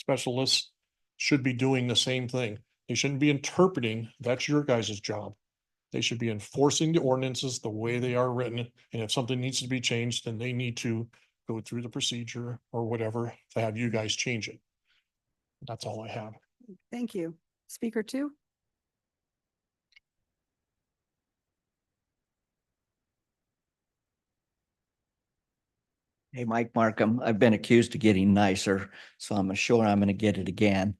specialists should be doing the same thing. They shouldn't be interpreting. That's your guys' job. They should be enforcing the ordinances the way they are written. And if something needs to be changed, then they need to go through the procedure or whatever to have you guys change it. That's all I have. Thank you. Speaker 2. Hey, Mike Markham, I've been accused of getting nicer, so I'm sure I'm going to get it again.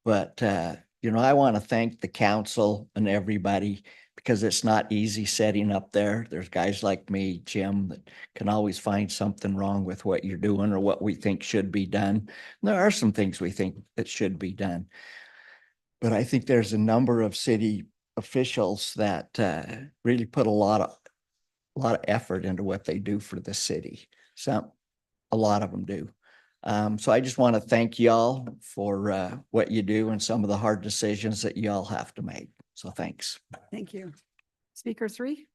But, I want to thank the council and everybody because it's not easy setting up there. There's guys like me, Jim, that can always find something wrong with what you're doing or what we think should be done. And there are some things we think that should be done. But I think there's a number of city officials that really put a lot of effort into what they do for the city. A lot of them do. So I just want to thank y'all for what you do and some of the hard decisions that y'all have to make. So thanks. Thank you. Speaker 3.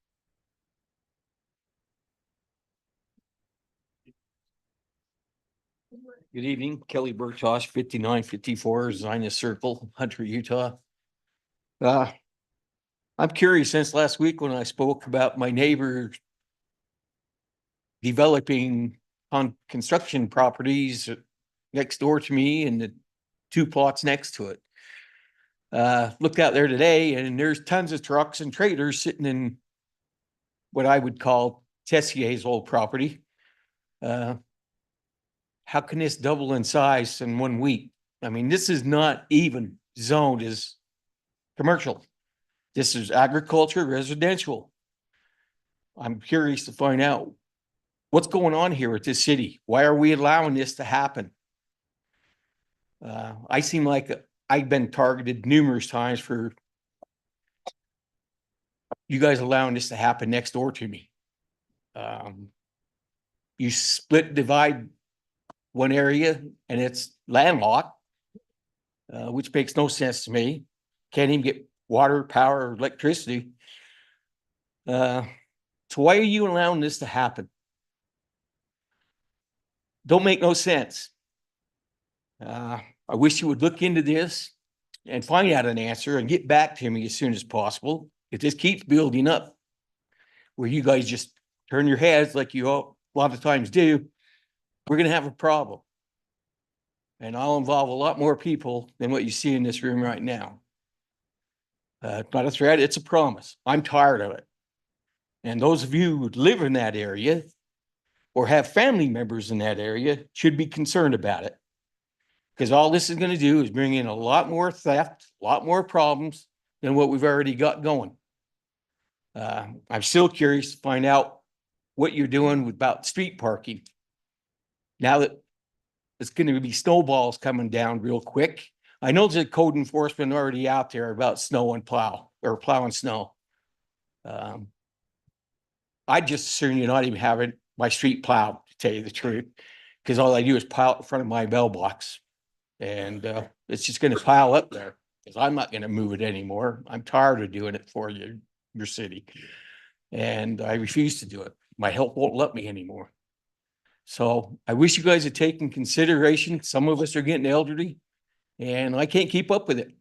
Good evening, Kelly Burtosh, 5954 Zina Circle, Hunter, Utah. I'm curious, since last week when I spoke about my neighbor developing on construction properties next door to me and the 2 plots next to it. Looked out there today and there's tons of trucks and trailers sitting in what I would call Tessier's old property. How can this double in size in 1 week? I mean, this is not even zoned as commercial. This is agriculture, residential. I'm curious to find out what's going on here with this city. Why are we allowing this to happen? I seem like I've been targeted numerous times for you guys allowing this to happen next door to me. You divide one area and it's landlocked, which makes no sense to me. Can't even get water, power, or electricity. So why are you allowing this to happen? Don't make no sense. I wish you would look into this and find out an answer and get back to me as soon as possible. If this keeps building up, where you guys just turn your heads like you a lot of times do, we're going to have a problem. And I'll involve a lot more people than what you see in this room right now. It's not a threat, it's a promise. I'm tired of it. And those of you who live in that area or have family members in that area should be concerned about it. Because all this is going to do is bring in a lot more theft, a lot more problems than what we've already got going. I'm still curious to find out what you're doing about street parking. Now that it's going to be snowballs coming down real quick. I know there's code enforcement already out there about snow and plow or plowing snow. I'd just assume you're not even having my street plowed, to tell you the truth, because all I do is pile it in front of my mailbox. And it's just going to pile up there because I'm not going to move it anymore. I'm tired of doing it for you, your city. And I refuse to do it. My health won't let me anymore. So I wish you guys had taken consideration. Some of us are getting elderly and I can't keep up with it.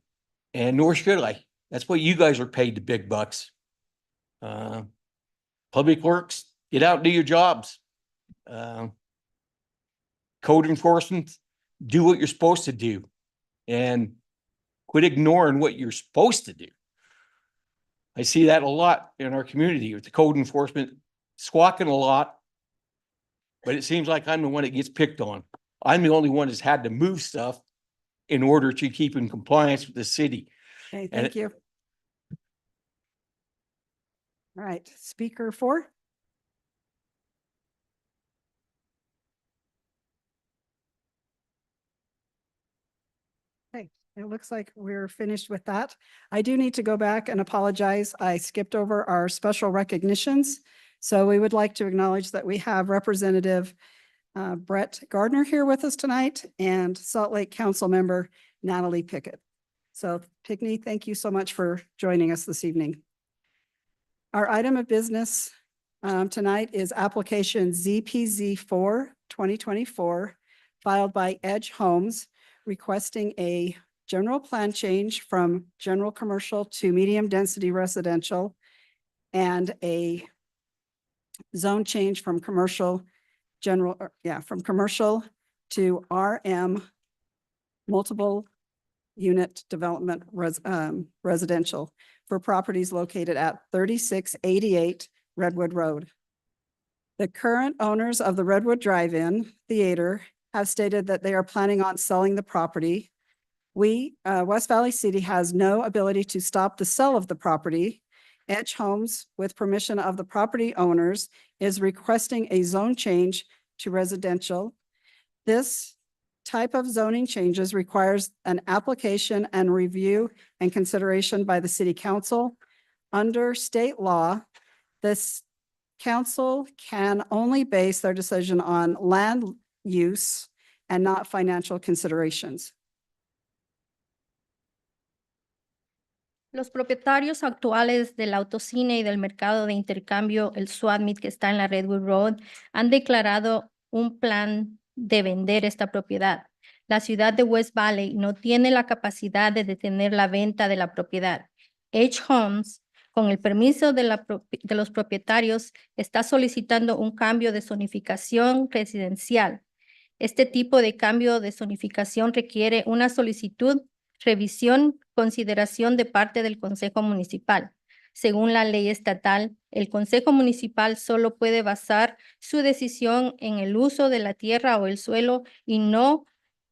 And nor should I. That's what you guys are paid the big bucks. Public Works, get out and do your jobs. Code enforcement, do what you're supposed to do and quit ignoring what you're supposed to do. I see that a lot in our community with the code enforcement squawking a lot, but it seems like I'm the one that gets picked on. I'm the only one that's had to move stuff in order to keep in compliance with the city. Okay, thank you. All right, speaker 4. Okay, it looks like we're finished with that. I do need to go back and apologize. I skipped over our special recognitions. So we would like to acknowledge that we have Representative Brett Gardner here with us tonight and Salt Lake Council member Natalie Pickett. So Pickney, thank you so much for joining us this evening. Our item of business tonight is application ZPZ4 2024 filed by Edge Homes requesting a general plan change from general commercial to medium density residential and a zone change from commercial from commercial to RM multiple unit development residential for properties located at 3688 Redwood Road. The current owners of the Redwood Drive-In Theater have stated that they are planning on selling the property. West Valley City has no ability to stop the sale of the property. Edge Homes, with permission of the property owners, is requesting a zone change to residential. This type of zoning changes requires an application and review and consideration by the city council. Under state law, this council can only base their decision on land use and not financial considerations. Los propietarios actuales del autocine y del mercado de intercambio, el SWAT-Meet que está en la Redwood Road, han declarado un plan de vender esta propiedad. La ciudad de West Valley no tiene la capacidad de detener la venta de la propiedad. Edge Homes, con el permiso de los propietarios, está solicitando un cambio de zonificación residencial. Este tipo de cambio de zonificación requiere una solicitud, revisión, consideración de parte del Consejo Municipal. Según la ley estatal, el Consejo Municipal solo puede basar su decisión en el uso de la tierra o el suelo y no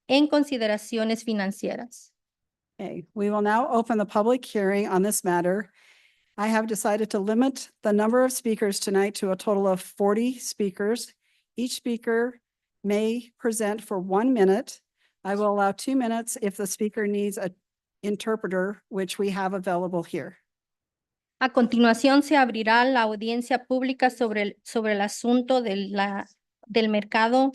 en consideraciones financieras. Okay, we will now open the public hearing on this matter. I have decided to limit the number of speakers tonight to a total of 40 speakers. Each speaker may present for 1 minute. I will allow 2 minutes if the speaker needs an interpreter, which we have available here. A continuación se abrirá la audiencia pública sobre el asunto del mercado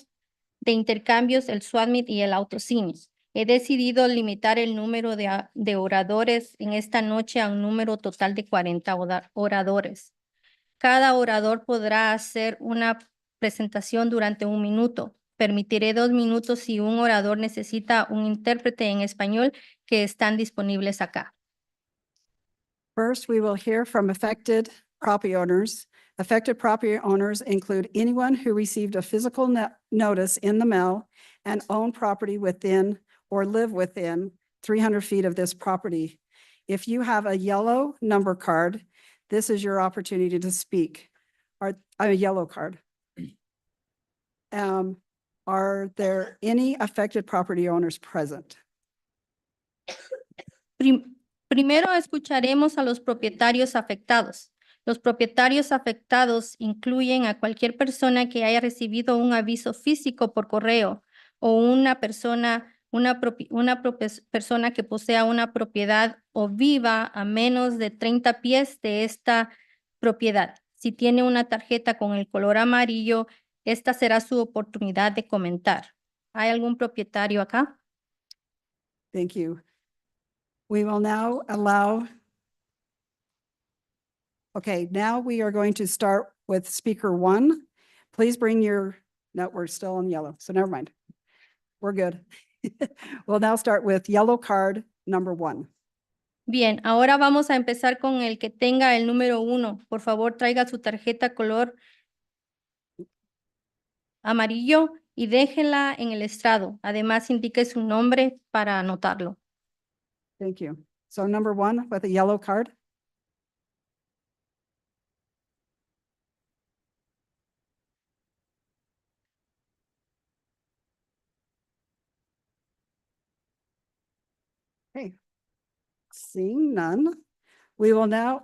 de intercambios, el SWAT-Meet y el autocine. He decidido limitar el número de oradores en esta noche a un número total de 40 oradores. Cada orador podrá hacer una presentación durante 1 minuto. Permitiré 2 minutos si un orador necesita un intérprete en español que están disponibles acá. First, we will hear from affected property owners. Affected property owners include anyone who received a physical notice in the mail and own property within or live within 300 feet of this property. If you have a yellow number card, this is your opportunity to speak. Or a yellow card. Are there any affected property owners present? Primero escucharemos a los propietarios afectados. Los propietarios afectados incluyen a cualquier persona que haya recibido un aviso físico por correo o una persona que posea una propiedad o viva a menos de 30 pies de esta propiedad. Si tiene una tarjeta con el color amarillo, esta será su oportunidad de comentar. ¿Hay algún propietario acá? Thank you. We will now allow. Okay, now we are going to start with speaker 1. Please bring no, we're still in yellow, so never mind. We're good. We'll now start with yellow card number 1. Bien, ahora vamos a empezar con el que tenga el número 1. Por favor, traiga su tarjeta color amarillo y déjela en el estrado. Además, indique su nombre para anotarlo. Thank you. So number 1 with a yellow card. Okay. Seeing none, we will now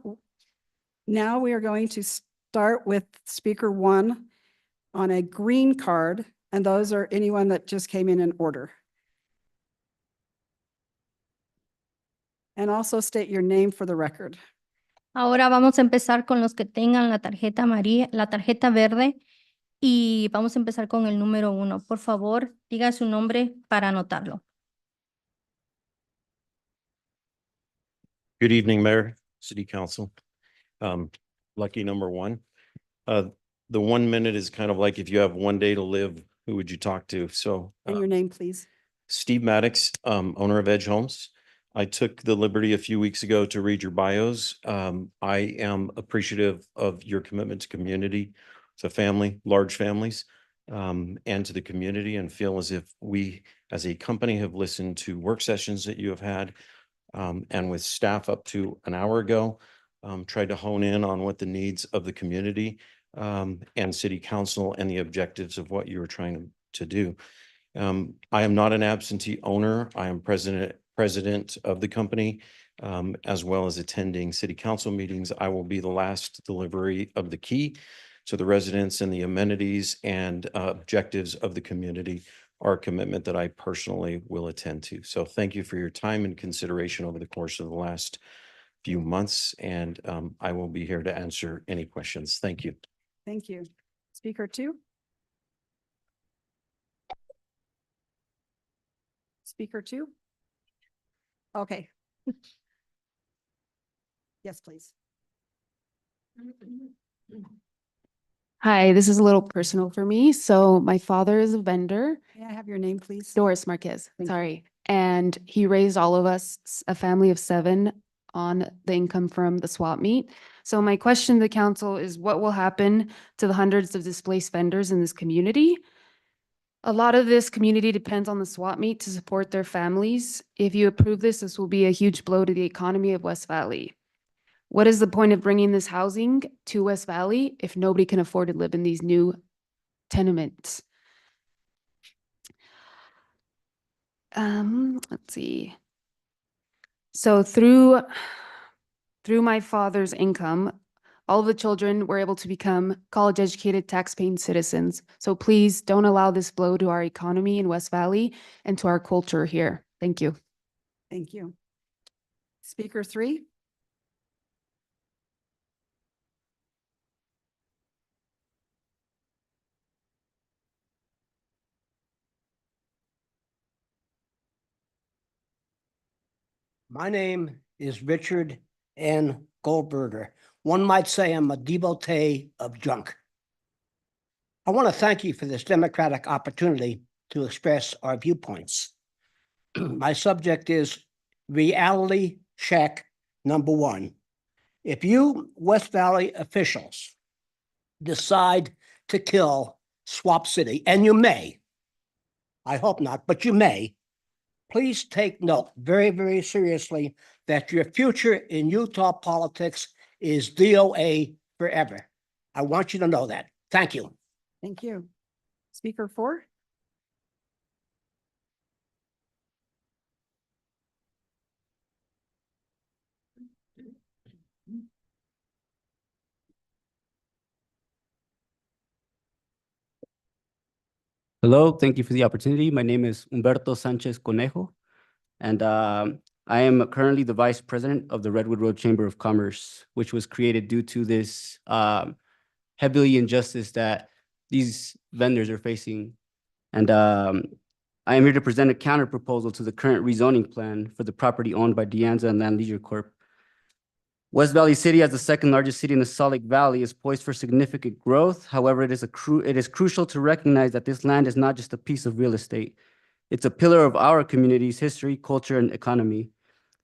we are going to start with speaker 1 on a green card, and those are anyone that just came in order. And also state your name for the record. Ahora vamos a empezar con los que tengan la tarjeta amarilla, la tarjeta verde, y vamos a empezar con el número 1. Por favor, diga su nombre para anotarlo. Good evening, Mayor, City Council. Lucky number 1. The 1 minute is kind of like if you have 1 day to live, who would you talk to? So And your name, please. Steve Maddox, owner of Edge Homes. I took the liberty a few weeks ago to read your bios. I am appreciative of your commitment to community, to family, large families, and to the community, and feel as if we as a company have listened to work sessions that you have had, and with staff up to an hour ago, tried to hone in on what the needs of the community, and city council and the objectives of what you were trying to do. I am not an absentee owner. I am president of the company, as well as attending city council meetings. I will be the last delivery of the key to the residents, and the amenities and objectives of the community are a commitment that I personally will attend to. So thank you for your time and consideration over the course of the last few months, and I will be here to answer any questions. Thank you. Thank you. Speaker 2? Speaker 2? Okay. Yes, please. Hi, this is a little personal for me. So my father is a vendor, May I have your name, please? Doris Marquez, Thank you. sorry. And he raised all of us, a family of 7, on the income from the swap meet. So my question to the council is, what will happen to the hundreds of displaced vendors in this community? A lot of this community depends on the swap meet to support their families. If you approve this, this will be a huge blow to the economy of West Valley. What is the point of bringing this housing to West Valley if nobody can afford to live in these new tenements? Let's see. So through my father's income, all of the children were able to become college-educated, tax-paying citizens. So please don't allow this blow to our economy in West Valley and to our culture here. Thank you. Thank you. Speaker 3? My name is Richard N. Goldberger. One might say I'm a devotee of junk. I want to thank you for this democratic opportunity to express our viewpoints. My subject is reality check number 1. If you West Valley officials decide to kill Swap City, and you may, I hope not, but you may, please take note very, very seriously that your future in Utah politics is DOA forever. I want you to know that. Thank you. Thank you. Speaker 4? Hello, thank you for the opportunity. My name is Humberto Sanchez Conejo, and I am currently the Vice President of the Redwood Road Chamber of Commerce, which was created due to this heavily injustice that these vendors are facing. And I am here to present a counter proposal to the current rezoning plan for the property owned by Deanza and Land Leisure Corp. West Valley City, as the second largest city in the Salt Lake Valley, is poised for significant growth. However, it is crucial to recognize that this land is not just a piece of real estate. It's a pillar of our community's history, culture, and economy.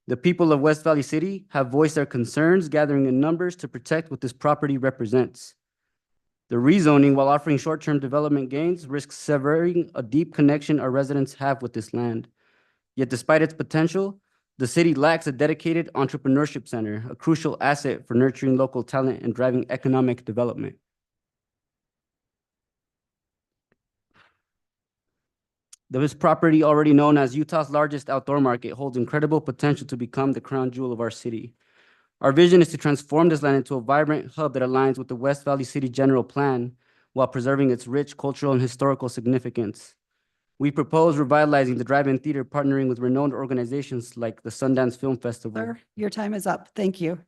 The people of West Valley City have voiced their concerns, gathering in numbers to protect what this property represents. The rezoning, while offering short-term development gains, risks severing a deep connection our residents have with this land. Yet despite its potential, the city lacks a dedicated entrepreneurship center, a crucial asset for nurturing local talent and driving economic development. This property, already known as Utah's largest outdoor market, holds incredible potential to become the crown jewel of our city. Our vision is to transform this land into a vibrant hub that aligns with the West Valley City General Plan while preserving its rich cultural and historical significance. We propose revitalizing the drive-in theater, partnering with renowned organizations like the Sundance Film Festival. Sir, your time is up. Thank you.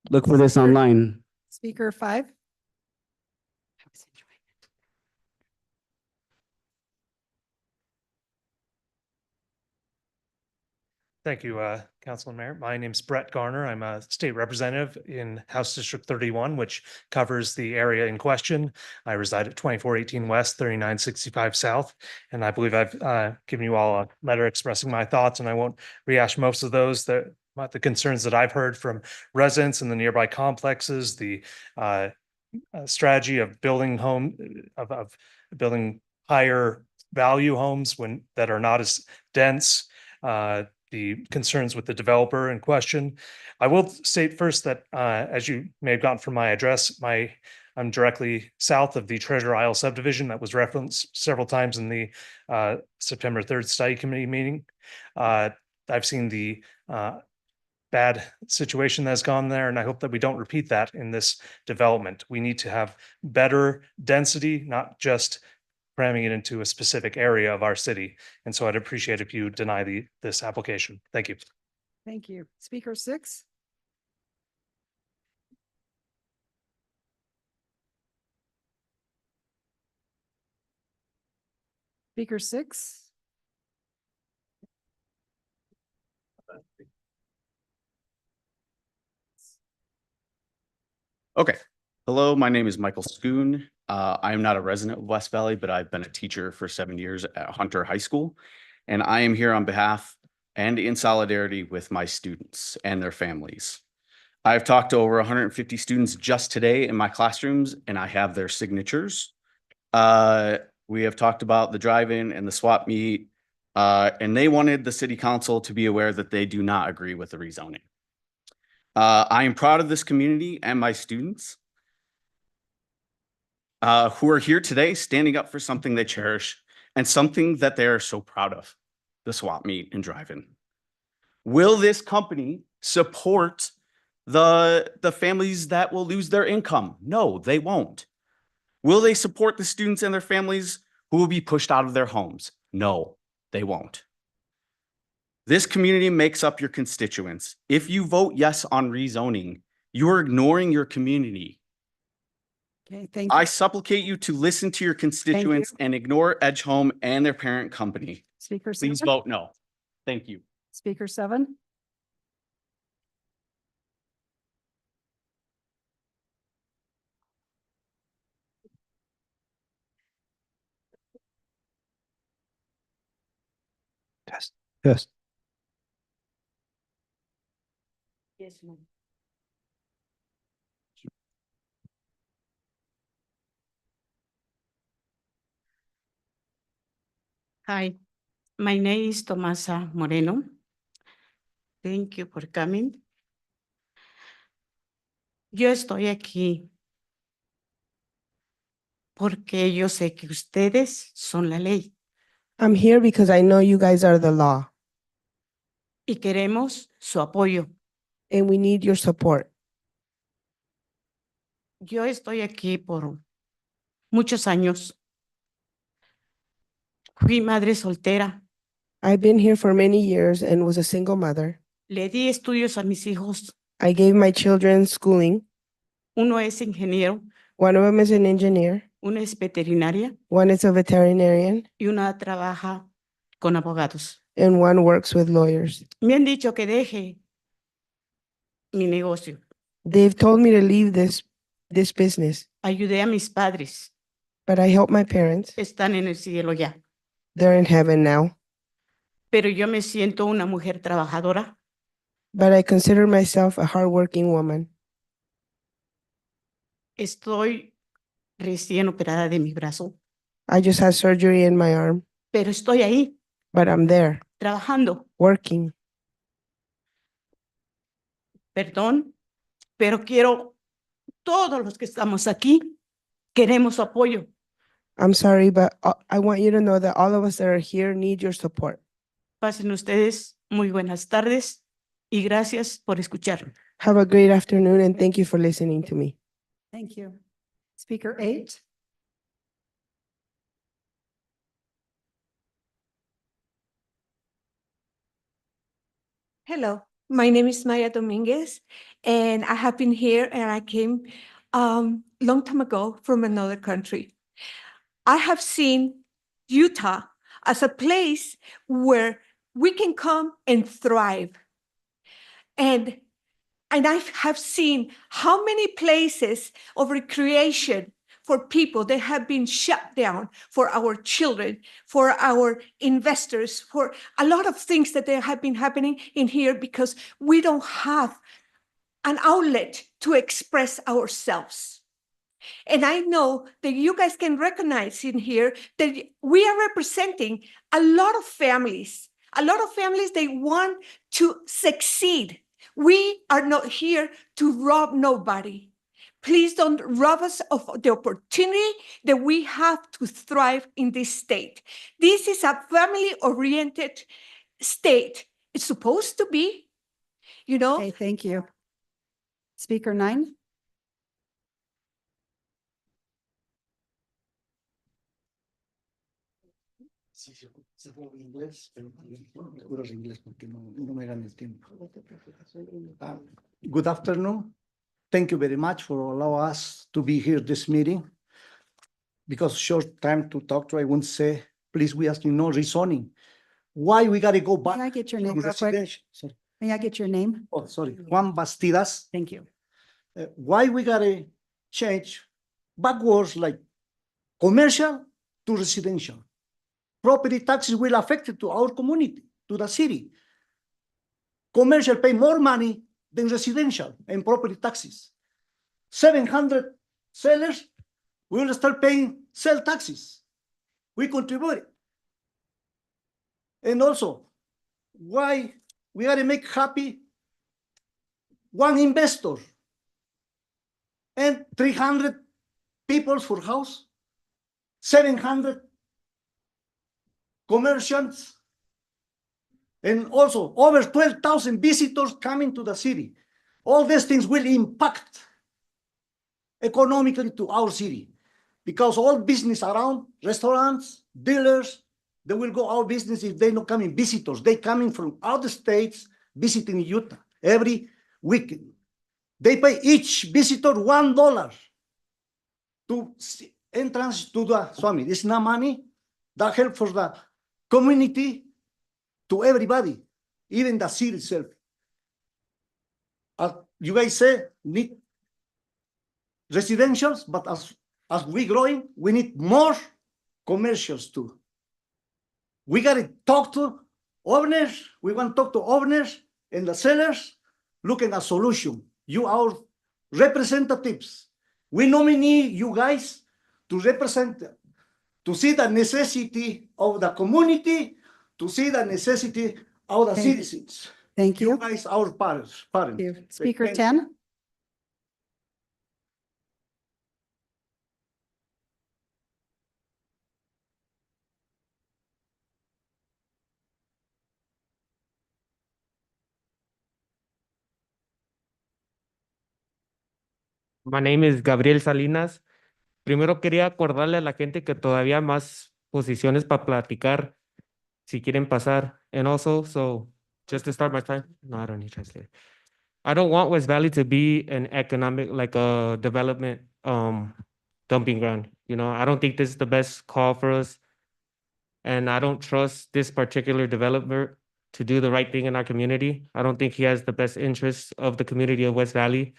Look for this online. Speaker 5? Thank you, Council and Mayor. My name's Brett Garner. I'm a state representative in House District 31, which covers the area in question. I reside at 2418 West, 3965 South, and I believe I've given you all a letter expressing my thoughts, and I won't rehash most of those. About the concerns that I've heard from residents in the nearby complexes, the strategy of building of building higher value homes that are not as dense, the concerns with the developer in question. I will state first that, as you may have gotten from my address, I'm directly south of the Treasure Isle subdivision that was referenced several times in the September 3rd study committee meeting. I've seen the bad situation that's gone there, and I hope that we don't repeat that in this development. We need to have better density, not just cramming it into a specific area of our city. And so I'd appreciate if you deny this application. Thank you. Thank you. Speaker 6. Speaker 6. Okay. Hello, my name is Michael Schoon. I am not a resident of West Valley, but I've been a teacher for 7 years at Hunter High School. And I am here on behalf and in solidarity with my students and their families. I've talked to over 150 students just today in my classrooms, and I have their signatures. We have talked about the drive-in and the swap meet, and they wanted the city council to be aware that they do not agree with the rezoning. I am proud of this community and my students who are here today standing up for something they cherish and something that they are so proud of, the swap meet and drive-in. Will this company support the families that will lose their income? No, they won't. Will they support the students and their families who will be pushed out of their homes? No, they won't. This community makes up your constituents. If you vote yes on rezoning, you are ignoring your community. Okay, thank you. I supplicate you to listen to your constituents and ignore Edgehome and their parent company. Speaker Please 7. vote no. Thank you. Speaker 7. Test. Test. Yes, ma'am. Hi, my name is Tomasa Moreno. Thank you for coming. Yo estoy aquí porque yo sé que ustedes son la ley I'm here because I know you guys are the law y queremos su apoyo. and we need your support. Yo estoy aquí por muchos años. Fui madre soltera. I've been here for many years and was a single mother. Le di estudios a mis hijos. I gave my children schooling. Uno es ingeniero, One of them is an engineer, una es veterinaria one is a veterinarian, y una trabaja con abogados. and one works with lawyers. Me han dicho que deje mi negocio. They've told me to leave this business, Ayudé a mis padres. but I help my parents. Están en el cielo ya. They're in heaven now. Pero yo me siento una mujer trabajadora. But I consider myself a hardworking woman. Estoy recién operada de mi brazo, I just had surgery in my arm, pero estoy ahí but I'm there, trabajando. working. Perdón, pero quiero, todos los que estamos aquí, queremos su apoyo. I'm sorry, but I want you to know that all of us that are here need your support. Pasen ustedes muy buenas tardes y gracias por escucharme. Have a great afternoon and thank you for listening to me. Thank you. Speaker 8. Hello, my name is Maya Dominguez, and I have been here and I came long time ago from another country. I have seen Utah as a place where we can come and thrive. And I have seen how many places of recreation for people that have been shut down for our children, for our investors, for a lot of things that there have been happening in here because we don't have an outlet to express ourselves. And I know that you guys can recognize in here that we are representing a lot of families they want to succeed. We are not here to rob nobody. Please don't rob us of the opportunity that we have to thrive in this state. This is a family-oriented state. It's supposed to be, you know. Okay, thank you. Speaker 9. Good afternoon. Thank you very much for allowing us to be here this meeting. Because short time to talk to, I won't say, please, we ask you no reasoning. Why we gotta go back? May I get your to name real quick? residential? Sorry. May I get your name? Oh, sorry, Juan Bastidas. Thank you. Why we gotta change backwards like commercial to residential? Property taxes will affect it to our community, to the city. Commercial pay more money than residential and property taxes. 700 sellers will start paying sale taxes. We contribute. And also, why we gotta make happy one investor and 300 people for house, 700 commerciants, and also over 12,000 visitors coming to the city. All these things will impact economically to our city because all business around, restaurants, dealers, they will go out business if they not coming visitors. They coming from other states visiting Utah every weekend. They pay each visitor $1 to entrance to the Swami. It's not money that help for the community to everybody, even the city itself. You guys say need residentials, but as we growing, we need more commercials too. We gotta talk to owners. We want to talk to owners and the sellers, looking at solution. You are representatives. We nominate you guys to represent, to see the necessity of the community, to see the necessity of the citizens. Thank you. You guys, our parents. Thank you. Speaker 10. My name is Gabriel Salinas. Primero quería acordarle a la gente que todavía más posiciones para platicar si quieren pasar. And also, so just to start my time, no, I don't need translator. I don't want West Valley to be an economic, like a development dumping ground. You know, I don't think this is the best call for us. And I don't trust this particular developer to do the right thing in our community. I don't think he has the best interests of the community of West Valley.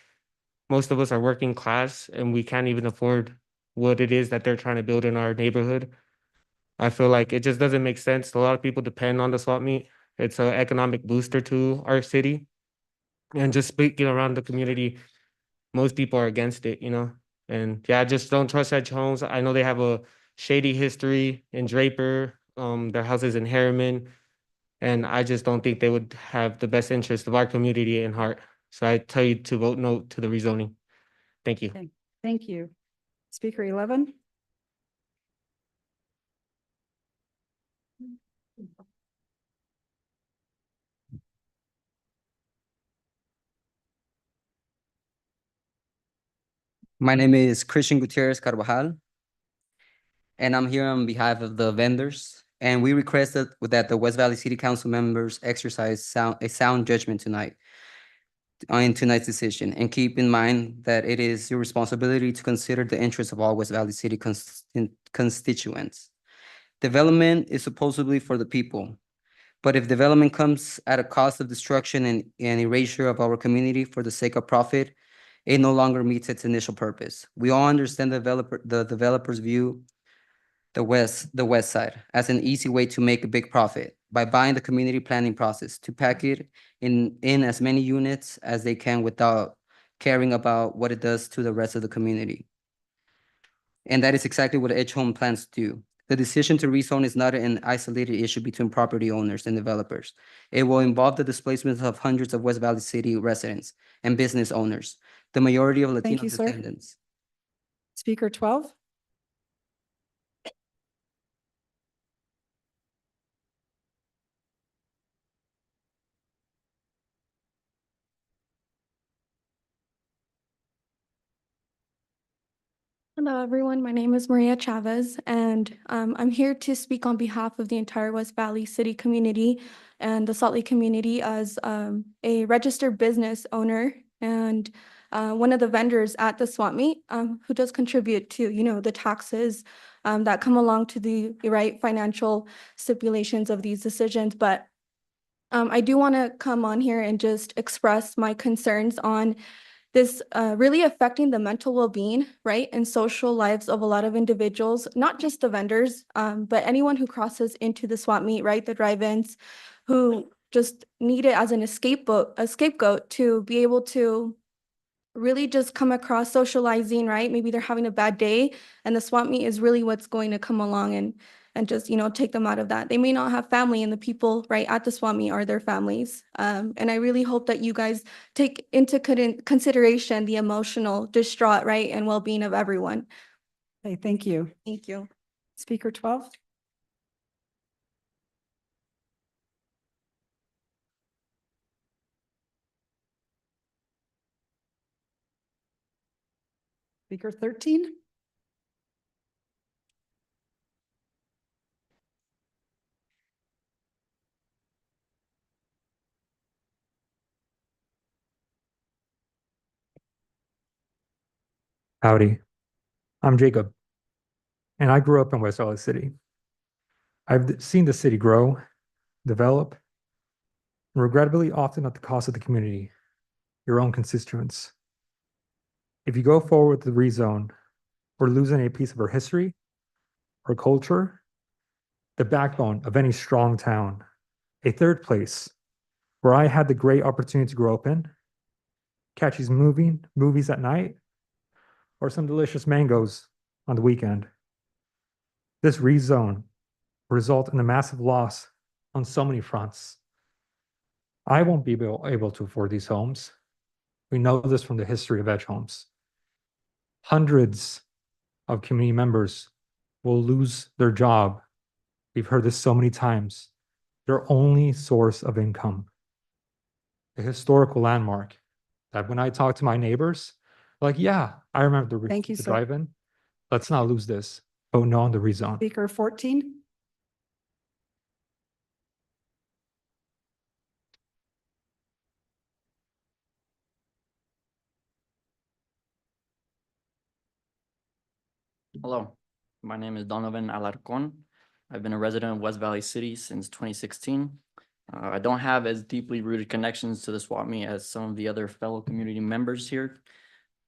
Most of us are working class and we can't even afford what it is that they're trying to build in our neighborhood. I feel like it just doesn't make sense. A lot of people depend on the swap meet. It's an economic booster to our city. And just speaking around the community, most people are against it, you know? And yeah, I just don't trust Edge Homes. I know they have a shady history in Draper. Their house is in Harriman. And I just don't think they would have the best interest of our community in heart. So I tell you to vote no to the rezoning. Thank you. Okay. Thank you. Speaker 11. My name is Christian Gutierrez Carvajal, and I'm here on behalf of the vendors. And we requested that the West Valley City Council members exercise a sound judgment tonight in tonight's decision, and keep in mind that it is your responsibility to consider the interests of all West Valley City constituents. Development is supposedly for the people, But if development comes at a cost of destruction and erasure of our community for the sake of profit, it no longer meets its initial purpose. We all understand the developers view the west side as an easy way to make a big profit by buying the community planning process to pack it in as many units as they can without caring about what it does to the rest of the community. And that is exactly what Edge Home plans to do. The decision to rezone is not an isolated issue between property owners and developers. It will involve the displacement of hundreds of West Valley City residents and business owners, the majority of Latino you, sir. descendants. Speaker 12. Hello, everyone. My name is Maria Chavez, and I'm here to speak on behalf of the entire West Valley City community and the Salt Lake community as a registered business owner and one of the vendors at the swap meet who does contribute to, the taxes that come along to the right financial stipulations of these decisions. But I do want to come on here and just express my concerns on this really affecting the mental well-being, right, and social lives of a lot of individuals, not just the vendors, but anyone who crosses into the swap meet, right, the drive-ins, who just need it as a scapegoat to be able to really just come across socializing, right? Maybe they're having a bad day, and the swap meet is really what's going to come along and just, take them out of that. They may not have family, and the people right at the swap meet are their families. And I really hope that you guys take into consideration the emotional distraught, right, and well-being of everyone. Okay, thank you. Thank you. Speaker 12. Speaker 13. Howdy, I'm Jacob, and I grew up in West Valley City. I've seen the city grow, develop, and regrettably often at the cost of the community, your own constituents. If you go forward with the rezone, we're losing a piece of our history, our culture, the backbone of any strong town. A third place where I had the great opportunity to grow up in, catch these movies at night, or some delicious mangoes on the weekend. This rezone will result in a massive loss on so many fronts. I won't be able to afford these homes. We know this from the history of Edge Homes. Hundreds of community members will lose their job. We've heard this so many times. Their only source of income. A historical landmark that when I talk to my neighbors, like, yeah, I remember Thank you, the sir. drive-in. Let's not lose this. Vote no on the rezone. Speaker 14. Hello, my name is Donovan Alarcon. I've been a resident of West Valley City since 2016. I don't have as deeply rooted connections to the swap meet as some of the other fellow community members here.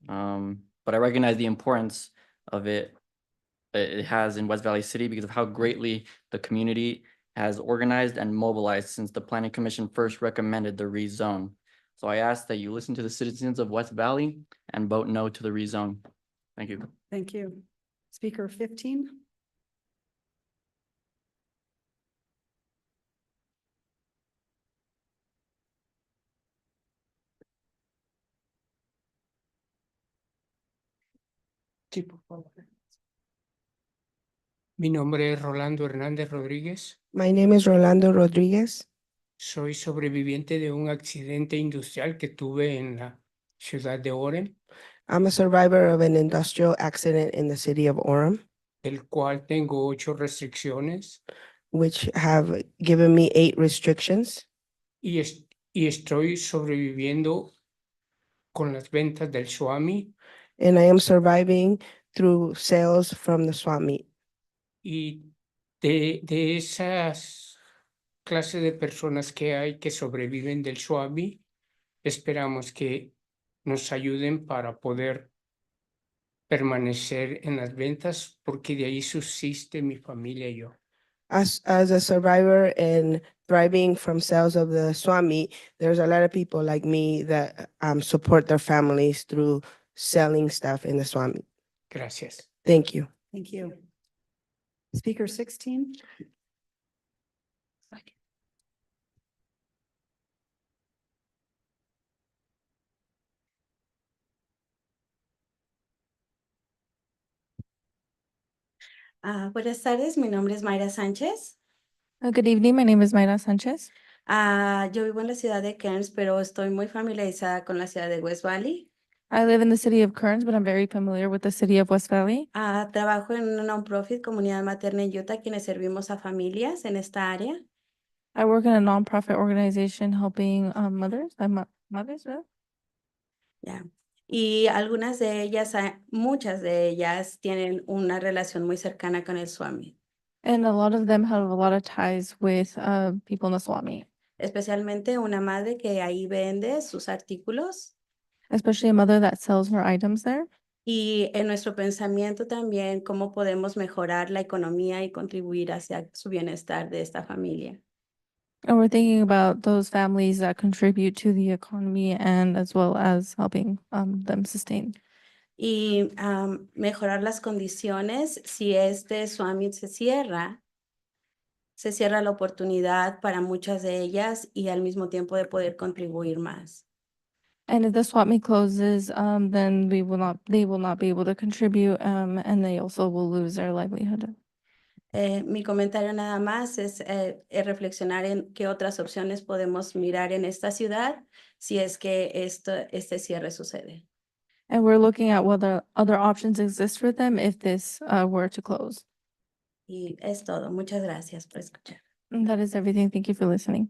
But I recognize the importance of it has in West Valley City because of how greatly the community has organized and mobilized since the Planning Commission first recommended the rezone. So I ask that you listen to the citizens of West Valley and vote no to the rezone. Thank you. Thank you. Speaker 15. Sí, por favor. Mi nombre es Rolando Hernández Rodríguez. My name is Rolando Rodriguez. Soy sobreviviente de un accidente industrial que tuve en la ciudad de Orem, I'm a survivor of an industrial accident in the city of Orem, del cual tengo 8 restricciones which have given me 8 restrictions. y estoy sobreviviendo con las ventas del Swami And I am surviving through sales from the swap meet. y de esas clase de personas que hay que sobreviven del SWABI. Esperamos que nos ayuden para poder permanecer en las ventas porque de ahí subsiste mi familia y yo. As a survivor and thriving from sales of the Swami, there's a lot of people like me that support their families through selling stuff in the Swami. Gracias. Thank you. Thank you. Speaker 16. Buenas tardes, mi nombre es Mayra Sánchez. Good evening. My name is Mayra Sanchez. Yo vivo en la ciudad de Cairns, pero estoy muy familiarizada con la ciudad de West Valley. I live in the city of Kearns, but I'm very familiar with the city of West Valley. Trabajo en una non-profit comunidad materna en Utah, quienes servimos a familias en esta área. I work in a nonprofit organization helping mothers. Mothers, right? Ya. Y algunas de ellas, muchas de ellas tienen una relación muy cercana con el Swami, And a lot of them have a lot of ties with people in the Swami, especialmente una madre que ahí vende sus artículos. especially a mother that sells her items there. Y en nuestro pensamiento también cómo podemos mejorar la economía y contribuir hacia su bienestar de esta familia. And we're thinking about those families that contribute to the economy and as well as helping them sustain. Y mejorar las condiciones. Si este Swami se cierra la oportunidad para muchas de ellas y al mismo tiempo de poder contribuir más. And if the swap meet closes, then they will not be able to contribute, and they also will lose their livelihood. Mi comentario nada más es reflexionar en qué otras opciones podemos mirar en esta ciudad si es que este cierre sucede. And we're looking at whether other options exist for them if this were to close. Y es todo. Muchas gracias por escuchar. And that is everything. Thank you for listening.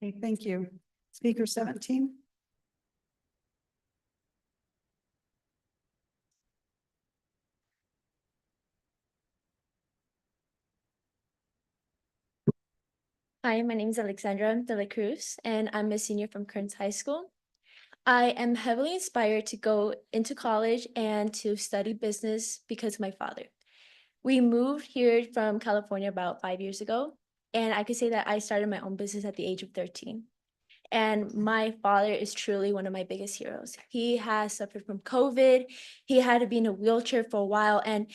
Okay, thank you. Speaker 17. Hi, my name is Alexandra de la Cruz, and I'm a senior from Kearns High School. I am heavily inspired to go into college and to study business because of my father. We moved here from California about 5 years ago, and I could say that I started my own business at the age of 13. And my father is truly one of my biggest heroes. He has suffered from COVID. He had to be in a wheelchair for a while, and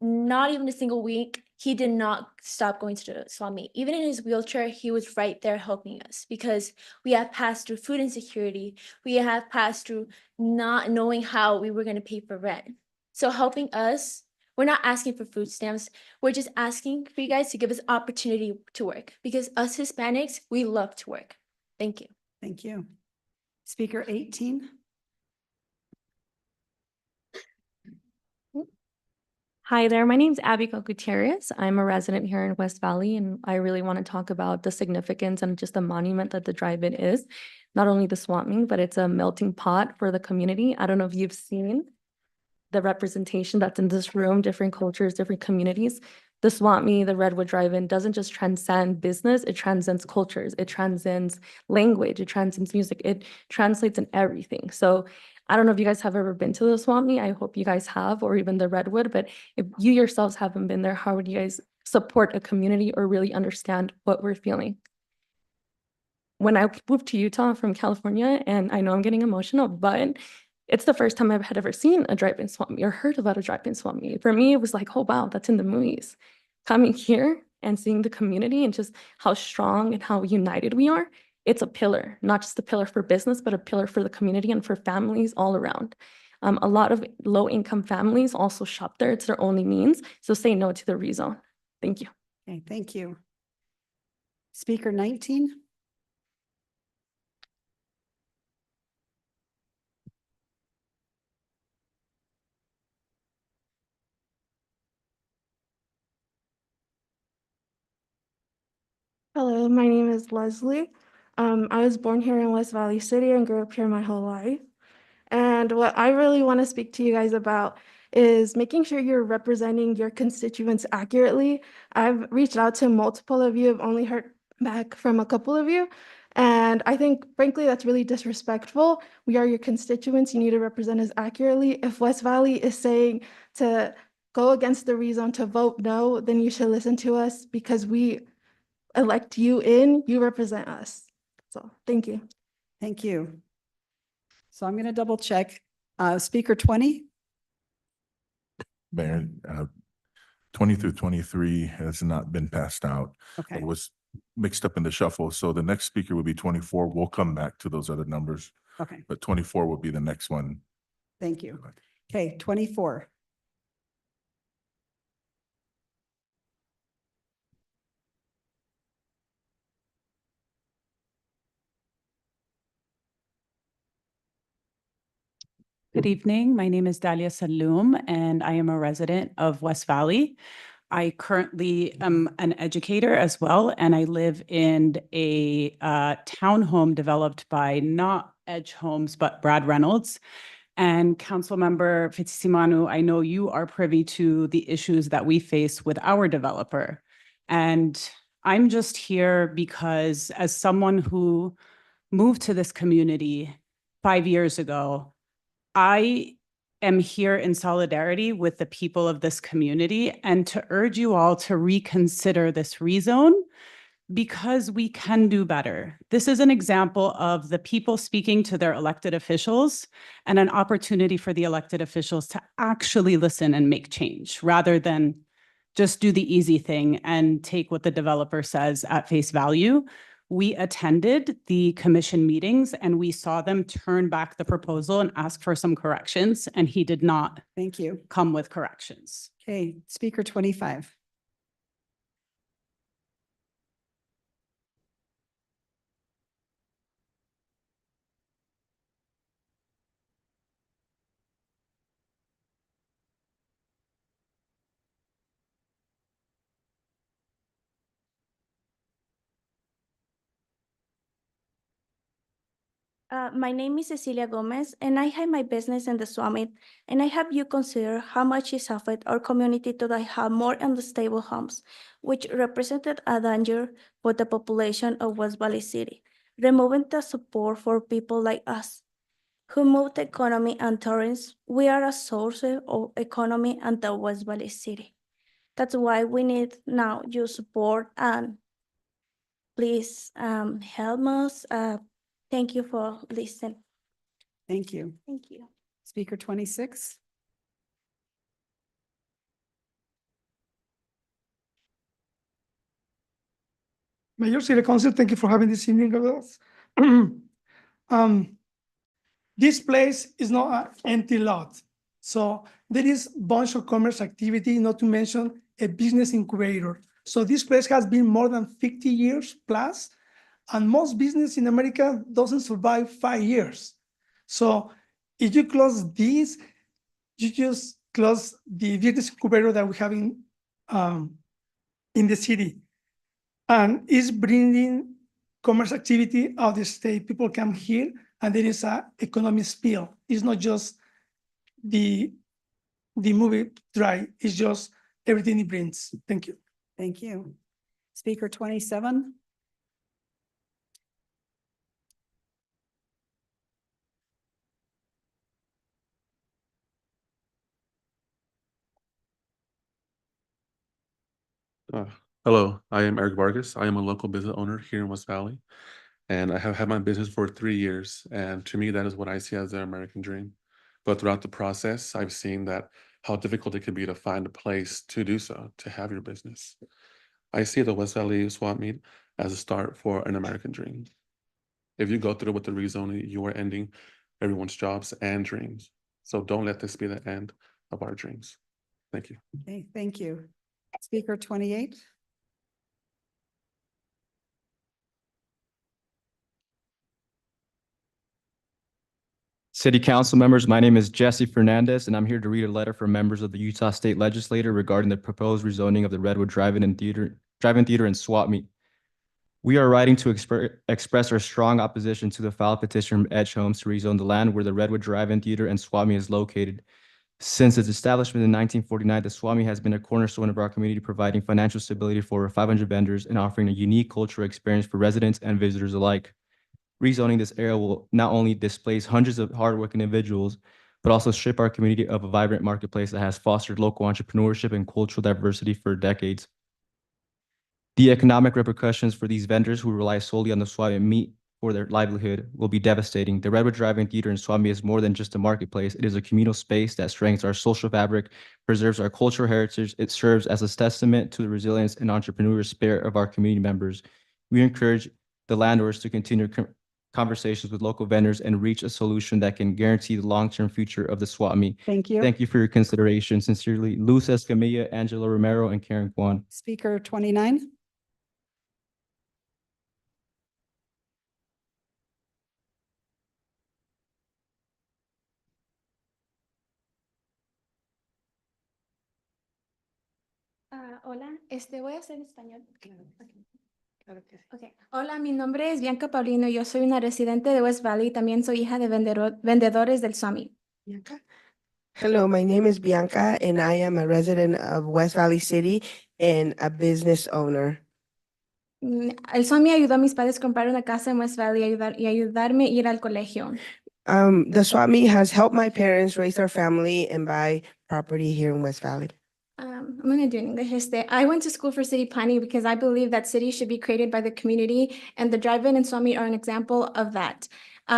not even a single week, he did not stop going to the Swami. Even in his wheelchair, he was right there helping us because we have passed through food insecurity. We have passed through not knowing how we were going to pay for rent. So helping us, we're not asking for food stamps. We're just asking for you guys to give us opportunity to work because us Hispanics, we love to work. Thank you. Thank you. Speaker 18. Hi there, my name's Abigail Gutierrez. I'm a resident here in West Valley, and I really want to talk about the significance and just the monument that the drive-in is. Not only the swap meet, but it's a melting pot for the community. I don't know if you've seen the representation that's in this room, different cultures, different communities. The swap meet, the Redwood Drive-in doesn't just transcend business, it transcends cultures, it transcends language, it transcends music, it translates in everything. So I don't know if you guys have ever been to the swap meet. I hope you guys have, or even the Redwood, but if you yourselves haven't been there, how would you guys support a community or really understand what we're feeling? When I moved to Utah from California, and I know I'm getting emotional, but it's the first time I've had ever seen a drive-in swap meet or heard about a drive-in swap meet. For me, it was like, oh, wow, that's in the movies. Coming here and seeing the community and just how strong and how united we are, it's a pillar, not just a pillar for business, but a pillar for the community and for families all around. A lot of low-income families also shop there. It's their only means. So say no to the rezone. Thank you. Okay, thank you. Speaker 19. Hello, my name is Leslie. I was born here in West Valley City and grew up here my whole life. And what I really want to speak to you guys about is making sure you're representing your constituents accurately. I've reached out to multiple of you. I've only heard back from a couple of you. And I think, frankly, that's really disrespectful. We are your constituents. You need to represent us accurately. If West Valley is saying to go against the rezone to vote no, then you should listen to us because we elect you in, you represent us. So thank you. Thank you. So I'm going to double check. Speaker 20? Mayor, 20 through 23 has not been passed out. Okay. It was mixed up in the shuffle. So the next speaker will be 24. We'll come back to those other numbers, Okay, but 24 will be the next one. thank you. Okay, 24. Good evening. My name is Dalia Saloom, and I am a resident of West Valley. I currently am an educator as well, and I live in a townhome developed by not Edge Homes, but Brad Reynolds. And Councilmember Fitzsimanu, I know you are privy to the issues that we face with our developer. And I'm just here because as someone who moved to this community 5 years ago, I am here in solidarity with the people of this community and to urge you all to reconsider this rezone because we can do better. This is an example of the people speaking to their elected officials and an opportunity for the elected officials to actually listen and make change rather than just do the easy thing and take what the developer says at face value. We attended the commission meetings and we saw them turn back the proposal and ask for some corrections, and he did not Thank you. come with corrections. Okay, Speaker 25. My name is Cecilia Gomez, and I have my business in the Summit, and I have you consider how much it affect our community to have more unstable homes, which represented a danger for the population of West Valley City, removing the support for people like us who move the economy and tourism. We are a source of economy and the West Valley City. That's why we need now your support, and please help us. Thank you for listening. Thank you. Thank you. Speaker 26. Mayor, City Council, thank you for having this evening with us. This place is not an empty lot. So there is a bunch of commerce activity, not to mention a business incubator. So this place has been more than 50 years plus, and most business in America doesn't survive 5 years. So if you close this, you just close the business incubator that we have in the city. And it's bringing commerce activity out of the state. People come here and there is an economic spill. It's not just the movie dry, it's just everything it brings. Thank you. Thank you. Speaker 27. Hello, I am Eric Vargas. I am a local business owner here in West Valley, and I have had my business for 3 years. And to me, that is what I see as the American dream. But throughout the process, I've seen that how difficult it can be to find a place to do so, to have your business. I see the West Valley Swap Meet as a start for an American dream. If you go through with the rezoning, you are ending everyone's jobs and dreams. So don't let this be the end of our dreams. Thank you. Okay, thank you. Speaker 28. City Council members, my name is Jesse Fernandez, and I'm here to read a letter from members of the Utah State Legislature regarding the proposed rezoning of the Redwood Drive-In Theater and Swap Meet. We are writing to express our strong opposition to the filed petition from Edge Homes to rezone the land where the Redwood Drive-In Theater and Swap Meet is located. Since its establishment in 1949, the SWAMI has been a cornerstone of our community, providing financial stability for over 500 vendors and offering a unique cultural experience for residents and visitors alike. Rezoning this area will not only displace hundreds of hardworking individuals, but also strip our community of a vibrant marketplace that has fostered local entrepreneurship and cultural diversity for decades. The economic repercussions for these vendors who rely solely on the SWAMI meat for their livelihood will be devastating. The Redwood Drive-In Theater in SWAMI is more than just a marketplace. It is a communal space that strengthens our social fabric, preserves our cultural heritage. It serves as a testament to the resilience and entrepreneurial spirit of our community members. We encourage the landlords to continue conversations with local vendors and reach a solution that can guarantee the long-term future of the SWAMI. Thank you. Thank you for your consideration. Sincerely, Luz Escamilla, Angela Romero, and Karen Kwan. Speaker 29. Hola, voy a hacer en español. Okay. Hola, mi nombre es Bianca Paulino. Yo soy una residente de West Valley. También soy hija de vendedores del SWAMI. Hello, my name is Bianca, and I am a resident of West Valley City and a business owner. El SWAMI ayudó a mis padres a comprar una casa en West Valley y ayudarme a ir al colegio. The SWAMI has helped my parents raise their family and buy property here in West Valley. I'm going to do in English. I went to school for city planning because I believe that cities should be created by the community, and the drive-in and SWAMI are an example of that.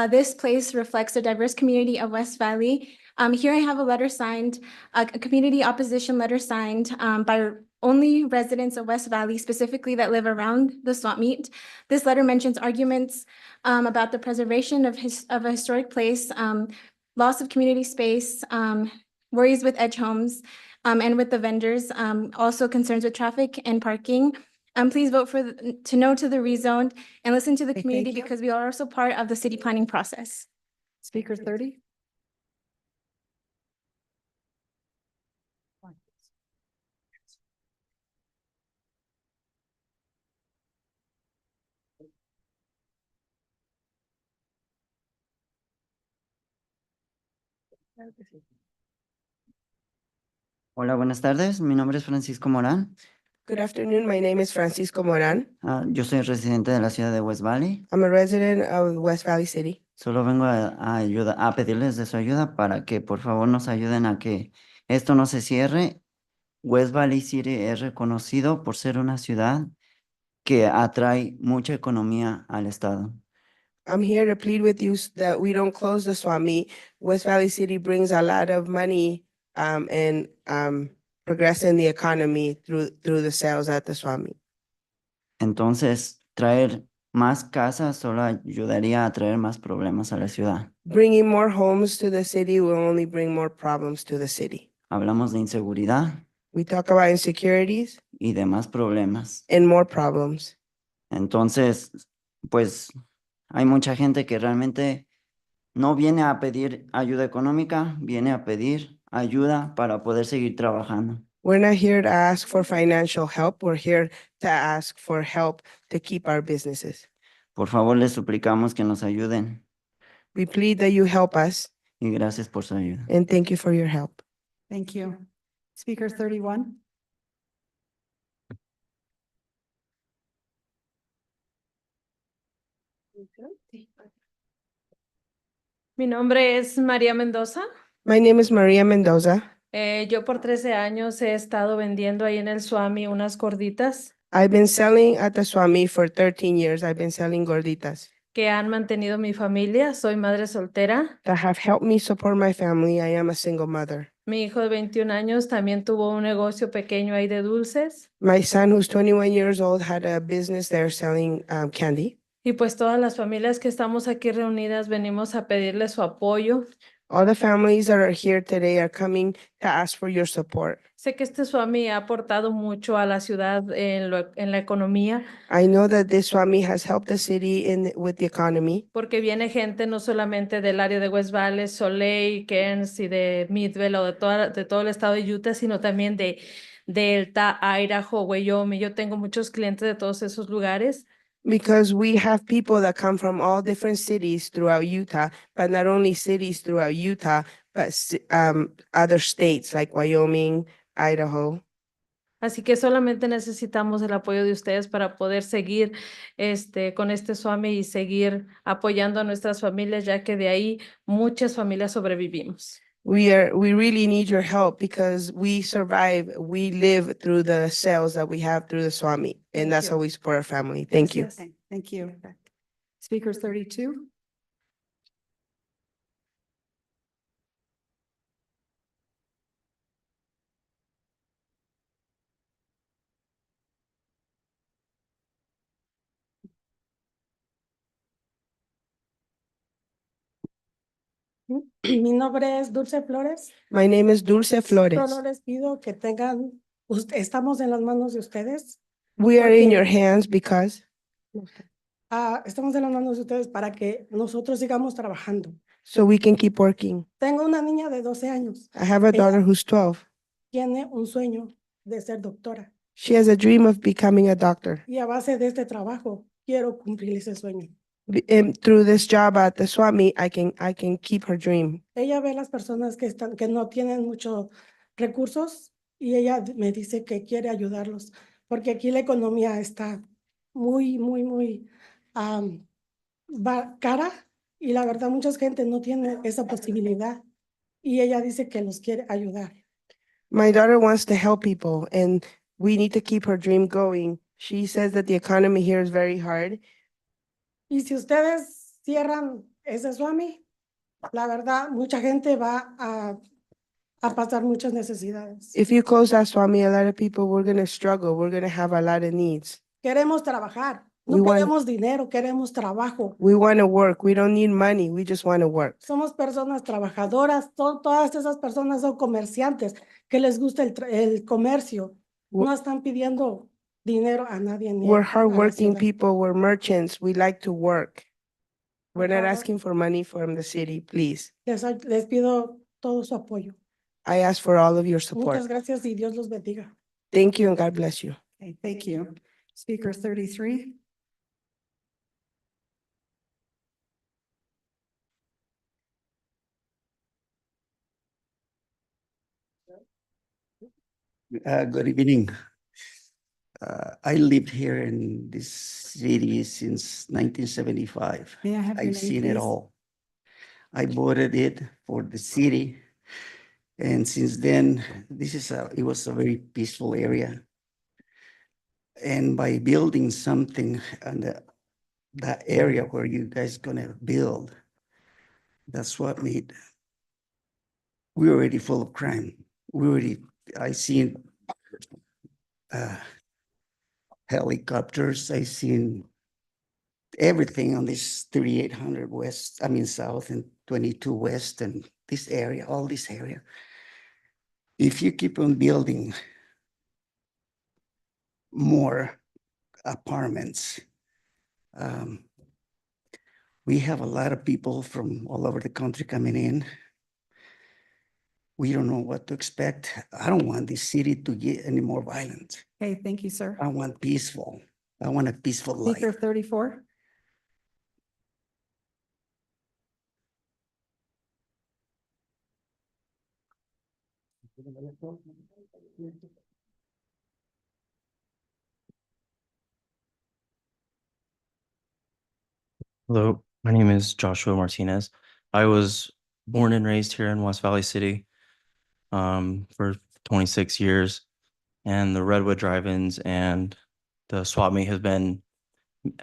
This place reflects the diverse community of West Valley. Here I have a letter signed, a community opposition letter signed by only residents of West Valley, specifically that live around the swap meet. This letter mentions arguments about the preservation of a historic place, loss of community space, worries with edge homes, and with the vendors, also concerns with traffic and parking. Please vote to no to the rezoned and listen to the community because we are also part of the city planning process. Speaker 30. Hola, buenas tardes. Mi nombre es Francisco Morán. Good afternoon, my name is Francisco Moran. Yo soy residente de la ciudad de West Valley. I'm a resident of West Valley City. Solo vengo a pedirles de su ayuda para que por favor nos ayuden a que esto no se cierre. West Valley City es reconocido por ser una ciudad que atrae mucha economía al estado. I'm here to plead with you that we don't close the swap meet. West Valley City brings a lot of money and progressing the economy through the sales at the swap meet. Entonces, traer más casas solo ayudaría a traer más problemas a la ciudad. Bringing more homes to the city will only bring more problems to the city. Hablamos de inseguridad. We talk about insecurities. Y demás problemas. And more problems. Entonces, pues hay mucha gente que realmente no viene a pedir ayuda económica, viene a pedir ayuda para poder seguir trabajando. We're not here to ask for financial help. We're here to ask for help to keep our businesses. Por favor, les suplicamos que nos ayuden. We plead that you help us. Y gracias por su ayuda. And thank you for your help. Thank you. Speaker 31. Mi nombre es María Mendoza. My name is Maria Mendoza. Yo por 13 años he estado vendiendo ahí en el Swami unas gorditas I've been selling at the Swami for 13 years. I've been selling gorditas que han mantenido mi familia. Soy madre soltera. that have helped me support my family. I am a single mother. Mi hijo de 21 años también tuvo un negocio pequeño ahí de dulces. My son, who's 21 years old, had a business there selling candy. Y pues todas las familias que estamos aquí reunidas venimos a pedirle su apoyo. All the families that are here today are coming to ask for your support. Sé que este Swami ha aportado mucho a la ciudad en la economía. I know that this Swami has helped the city with the economy. Porque viene gente no solamente del área de West Valley, Soleil, Cairns y de Midvale o de todo el estado de Utah, sino también de Delta, Idaho, Wyoming. Yo tengo muchos clientes de todos esos lugares. Because we have people that come from all different cities throughout Utah, but not only cities throughout Utah, but other states like Wyoming, Idaho. Así que solamente necesitamos el apoyo de ustedes para poder seguir con este SWAMI y seguir apoyando a nuestras familias, ya que de ahí muchas familias sobrevivimos. We really need your help because we survive, we live through the sales that we have through the Swami, Thank and that's you. how we support our family. Thank you. Okay, thank you. Speaker 32. Mi nombre es Dulce Flores. My name is Dulce Flores. Solo les pido que tengan, estamos en las manos de ustedes. We are in porque- your hands because estamos en las manos de ustedes para que nosotros sigamos trabajando. so we can keep working. Tengo una niña de 12 años. I have a daughter Ella who's 12. tiene un sueño de ser doctora She has a dream of becoming a doctor. y a base de este trabajo quiero cumplir ese sueño. And through this job at the Swami, I can keep her dream. Ella ve las personas que no tienen muchos recursos y ella me dice que quiere ayudarlos porque aquí la economía está muy cara y la verdad mucha gente no tiene esa posibilidad y ella dice que los quiere ayudar. My daughter wants to help people and we need to keep her dream going. She says that the economy here is very hard. Y si ustedes cierran ese Swami, la verdad mucha gente va a pasar muchas necesidades. If you close that Swami, a lot of people, we're going to struggle. We're going to have a lot of needs. Queremos trabajar, no We want- queremos dinero, queremos trabajo. We want to work. We don't need money. We just want to work. Somos personas trabajadoras, todas esas personas son comerciantes que les gusta el comercio. No están pidiendo dinero a nadie. Ni We're a la hardworking ciudad. people. We're merchants. We like to work. We're not Por favor. asking for money from the city, please. Les pido todo su apoyo. I ask for all of your support. Muchas gracias y Dios los bendiga. Thank you and God bless you. Okay, thank you. Speaker 33. Good evening. I lived here in this city since 1975. May I have your name, I've seen it please? all. I voted it for the city. And since then, it was a very peaceful area. And by building something on that area where you guys gonna build, that's what made, we're already full of crime. I seen helicopters, I seen everything on this 3800 West, South and 22 West and this area, all this area. If you keep on building more apartments, we have a lot of people from all over the country coming in. We don't know what to expect. I don't want this city to get any more violent. Okay, thank you, sir. I want peaceful. I want a peaceful life. Speaker 34. Hello, my name is Joshua Martinez. I was born and raised here in West Valley City for 26 years, and the Redwood Drive-ins and the swap meet has been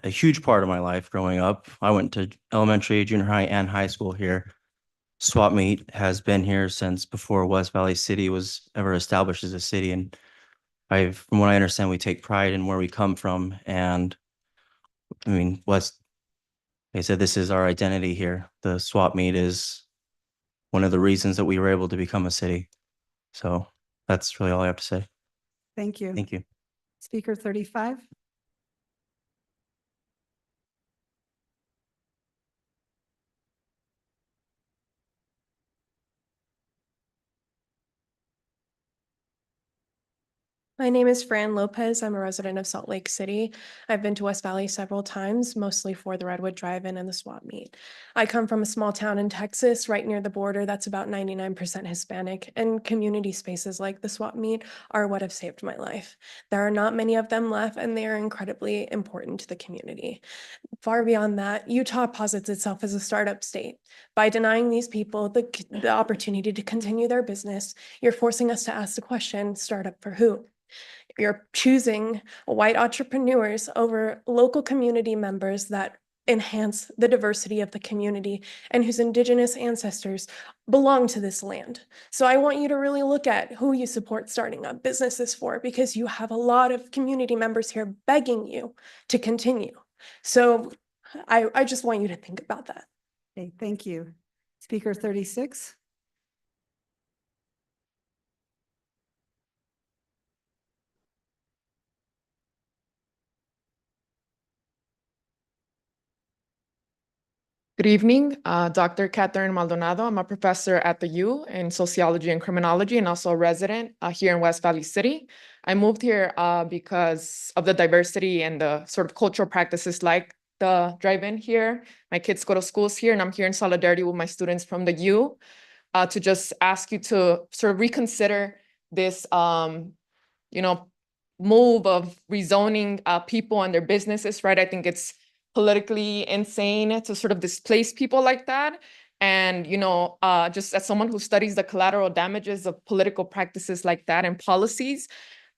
a huge part of my life growing up. I went to elementary, junior high, and high school here. Swap meet has been here since before West Valley City was ever established as a city, and from what I understand, we take pride in where we come from, and I mean, they said this is our identity here. The swap meet is one of the reasons that we were able to become a city. So that's really all I have to say. Thank you. Thank you. Speaker 35. My name is Fran Lopez. I'm a resident of Salt Lake City. I've been to West Valley several times, mostly for the Redwood Drive-In and the swap meet. I come from a small town in Texas, right near the border, that's about 99% Hispanic, and community spaces like the swap meet are what have saved my life. There are not many of them left, and they are incredibly important to the community. Far beyond that, Utah posits itself as a startup state. By denying these people the opportunity to continue their business, you're forcing us to ask the question, startup for who? You're choosing white entrepreneurs over local community members that enhance the diversity of the community and whose indigenous ancestors belong to this land. So I want you to really look at who you support starting up businesses for, because you have a lot of community members here begging you to continue. So I just want you to think about that. Okay, thank you. Speaker 36. Good evening, Dr. Catherine Maldonado. I'm a professor at the U in sociology and criminology and also a resident here in West Valley City. I moved here because of the diversity and the sort of cultural practices like the drive-in here. My kids go to schools here, and I'm here in solidarity with my students from the U to just ask you to sort of reconsider this, move of rezoning people and their businesses, right? I think it's politically insane to sort of displace people like that. And, just as someone who studies the collateral damages of political practices like that and policies,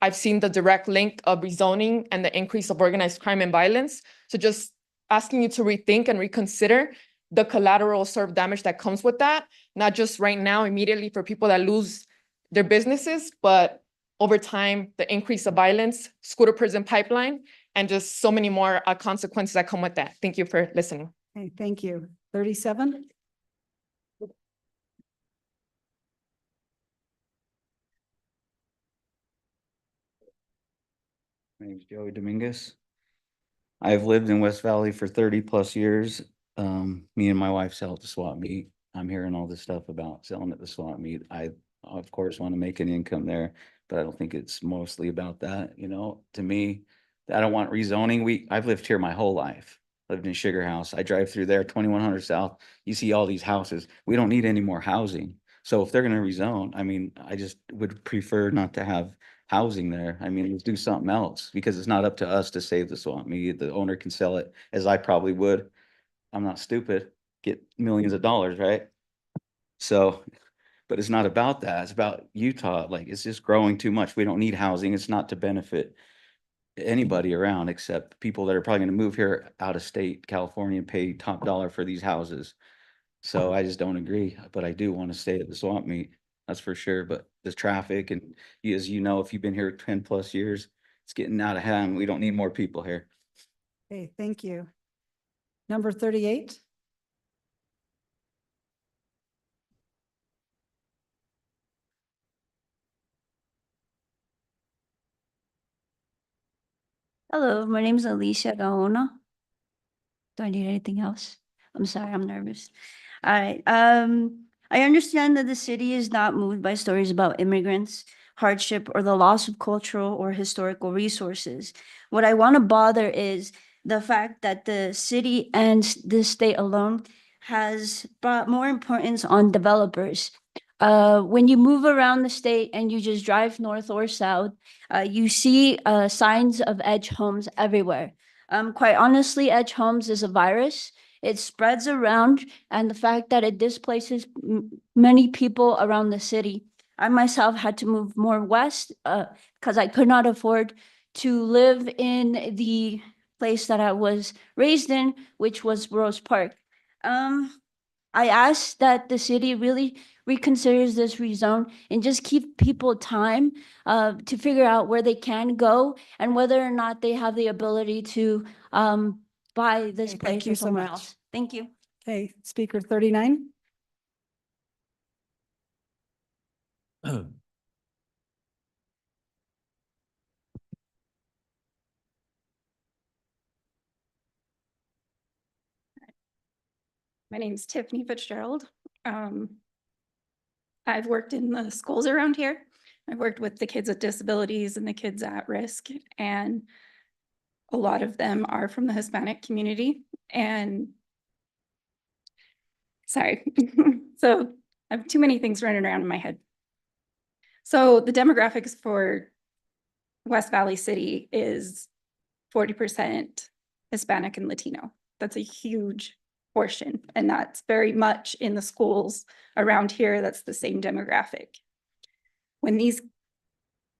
I've seen the direct link of rezoning and the increase of organized crime and violence. So just asking you to rethink and reconsider the collateral sort of damage that comes with that, not just right now, immediately for people that lose their businesses, but over time, the increase of violence, school to prison pipeline, and just so many more consequences that come with that. Thank you for listening. Okay, thank you. 37. My name is Joey Dominguez. I've lived in West Valley for 30+ years. Me and my wife sell at the swap meet. I'm hearing all this stuff about selling at the swap meet. I, of course, want to make an income there, but I don't think it's mostly about that. To me, I don't want rezoning. I've lived here my whole life. Lived in Sugar House. I drive through there, 2100 South. You see all these houses. We don't need any more housing. So if they're going to rezone, I just would prefer not to have housing there. Let's do something else, because it's not up to us to save the swamp meet. The owner can sell it, as I probably would. I'm not stupid, get millions of dollars, right? So, but it's not about that. It's about Utah. Like, it's just growing too much. We don't need housing. It's not to benefit anybody around except people that are probably going to move here out of state, California, and pay top dollar for these houses. So I just don't agree, but I do want to stay at the swamp meet. That's for sure. But the traffic, and as you know, if you've been here 10+ years, it's getting out of hand. We don't need more people here. Okay, thank you. Number 38. Hello, my name is Alicia Gaona. Do I need anything else? I'm sorry, I'm nervous. All right. I understand that the city is not moved by stories about immigrants, hardship, or the loss of cultural or historical resources. What I want to bother is the fact that the city and the state alone has brought more importance on developers. When you move around the state and you just drive north or south, you see signs of edge homes everywhere. Quite honestly, edge homes is a virus. It spreads around, and the fact that it displaces many people around the city. I myself had to move more west because I could not afford to live in the place that I was raised in, which was Rose Park. I ask that the city really reconsiders this rezone and just keep people time to figure out where they can go and whether or not they have the ability to buy this Okay, place thank you or so somewhere much. else. Thank you. Okay, speaker 39. My name's Tiffany Fitzgerald. I've worked in the schools around here. I've worked with the kids with disabilities and the kids at risk, and a lot of them are from the Hispanic community. And sorry, so I have too many things running around in my head. So the demographics for West Valley City is 40% Hispanic and Latino. That's a huge portion, and that's very much in the schools around here. That's the same demographic.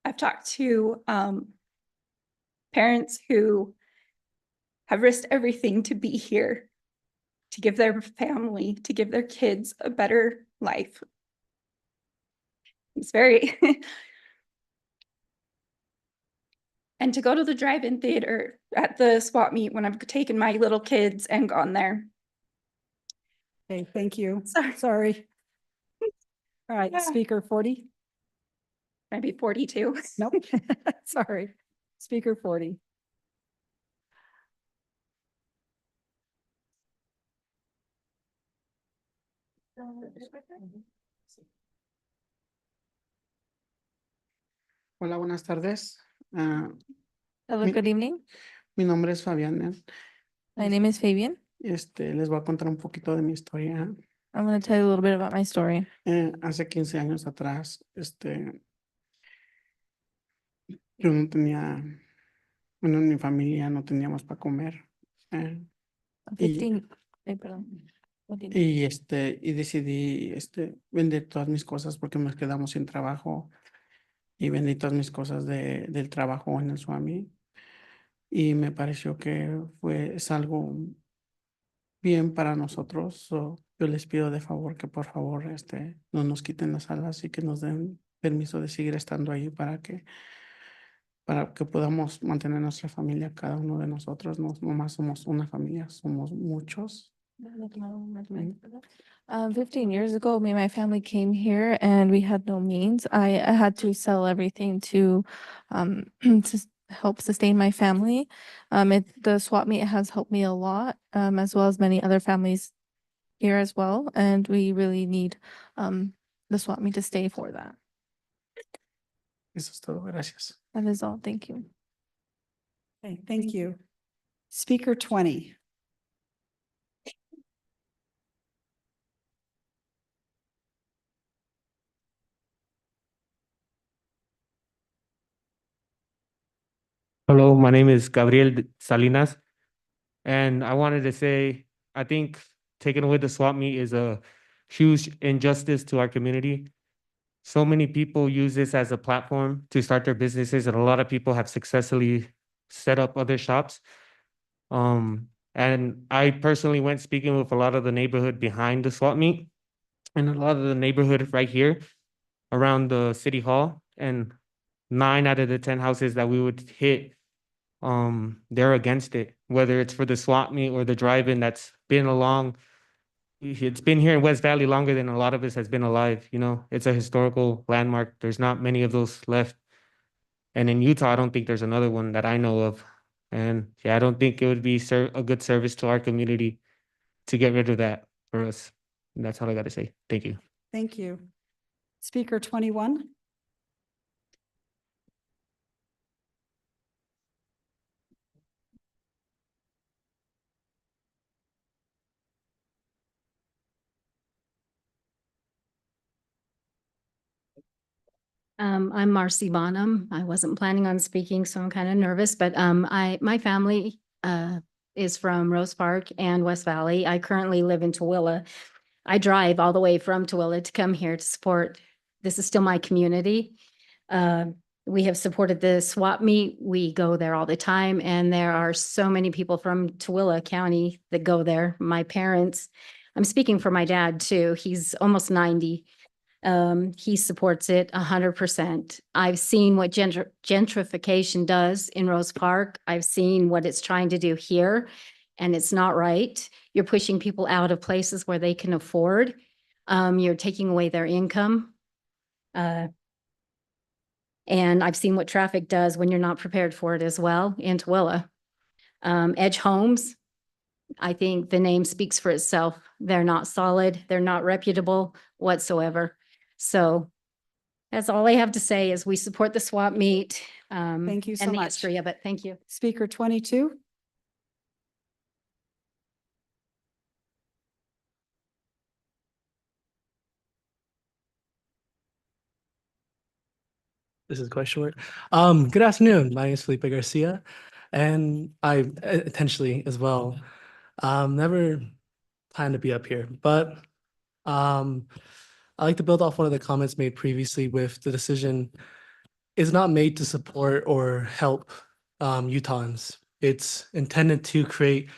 I've talked to parents who have risked everything to be here, to give their family, to give their kids a better life. It's very, and to go to the drive-in theater at the swap meet when I've taken my little kids and gone there. Okay, thank you. Sorry. All right, Yeah. speaker 40. Maybe 42. Nope, sorry. Speaker 40. Hola, buenas tardes. Hello, Mi- good evening. Mi nombre es Fabián. My name is Fabian. Les voy a contar un poquito de mi historia. I'm going to tell you a little bit about my story. Hace 15 años atrás, yo no tenía, bueno, en mi familia no teníamos para comer. Y, 15, ay, perdón. Continúa. y decidí, vender todas mis cosas porque nos quedamos sin trabajo y vendí todas mis cosas del trabajo en el Swami. Y me pareció que es algo bien para nosotros. Yo les pido de favor que por favor no nos quiten las salas y que nos den permiso de seguir estando ahí para que podamos mantener nuestra familia, cada uno de nosotros. No nomás somos una familia, somos muchos. 15 years ago, me and my family came here and we had no means. I had to sell everything to help sustain my family. The swap meet has helped me a lot, as well as many other families here as well. And we really need the swap meet to stay for that. Eso es todo. Gracias. That is all. Thank you. Okay, thank you. Speaker 20. Hello, my name is Gabriel Salinas, and I wanted to say, I think taking away the swap meet is a huge injustice to our community. So many people use this as a platform to start their businesses, and a lot of people have successfully set up other shops. And I personally went speaking with a lot of the neighborhood behind the swap meet, and a lot of the neighborhood right here around the city hall, and 9 out of the 10 houses that we would hit, they're against it, whether it's for the swap meet or the drive-in that's been along. It's been here in West Valley longer than a lot of us has been alive. You know, it's a historical landmark. There's not many of those left. And in Utah, I don't think there's another one that I know of. And yeah, I don't think it would be a good service to our community to get rid of that for us. And that's all I got to say. Thank you. Thank you. Speaker 21. I'm Marcy Bonham. I wasn't planning on speaking, so I'm kind of nervous, but my family is from Rose Park and West Valley. I currently live in Tooele. I drive all the way from Tooele to come here to support. This is still my community. We have supported the swap meet. We go there all the time, and there are so many people from Tooele County that go there. My parents, I'm speaking for my dad too. He's almost 90. He supports it 100%. I've seen what gentrification does in Rose Park. I've seen what it's trying to do here, and it's not right. You're pushing people out of places where they can afford. You're taking away their income. And I've seen what traffic does when you're not prepared for it as well in Tooele. Edge Homes, I think the name speaks for itself. They're not solid. They're not reputable whatsoever. So That's all I have to say is we support the swap meet. Thank you so and the much. history of it. Thank you. Speaker 22. This is quite short. Good afternoon. My name is Felipe Garcia, and I intentionally as well never planned to be up here, but I like to build off one of the comments made previously with the decision is not made to support or help Utahns. It's intended to create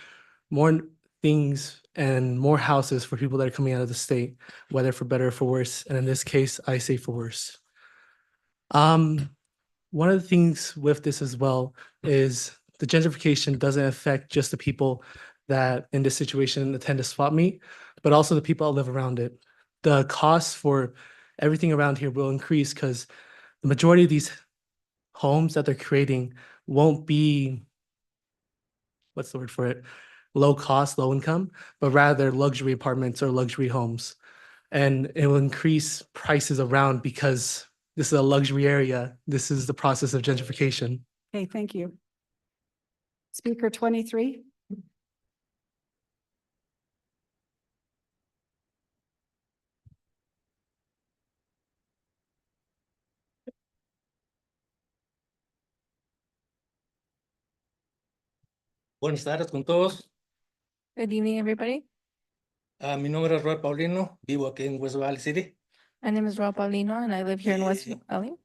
more things and more houses for people that are coming out of the state, whether for better or for worse. And in this case, I say for worse. One of the things with this as well is the gentrification doesn't affect just the people that in this situation attend a swap meet, but also the people that live around it. The costs for everything around here will increase because the majority of these homes that they're creating won't be, what's the word for it? Low cost, low income, but rather luxury apartments or luxury homes. And it will increase prices around because this is a luxury area. This is the process of gentrification. Okay, thank you. Speaker 23. Buenas tardes con todos. Good evening, everybody. Mi nombre es Roy Paulino, vivo aquí en West Valley City My name is Rob Paulino and I live here in West Valley.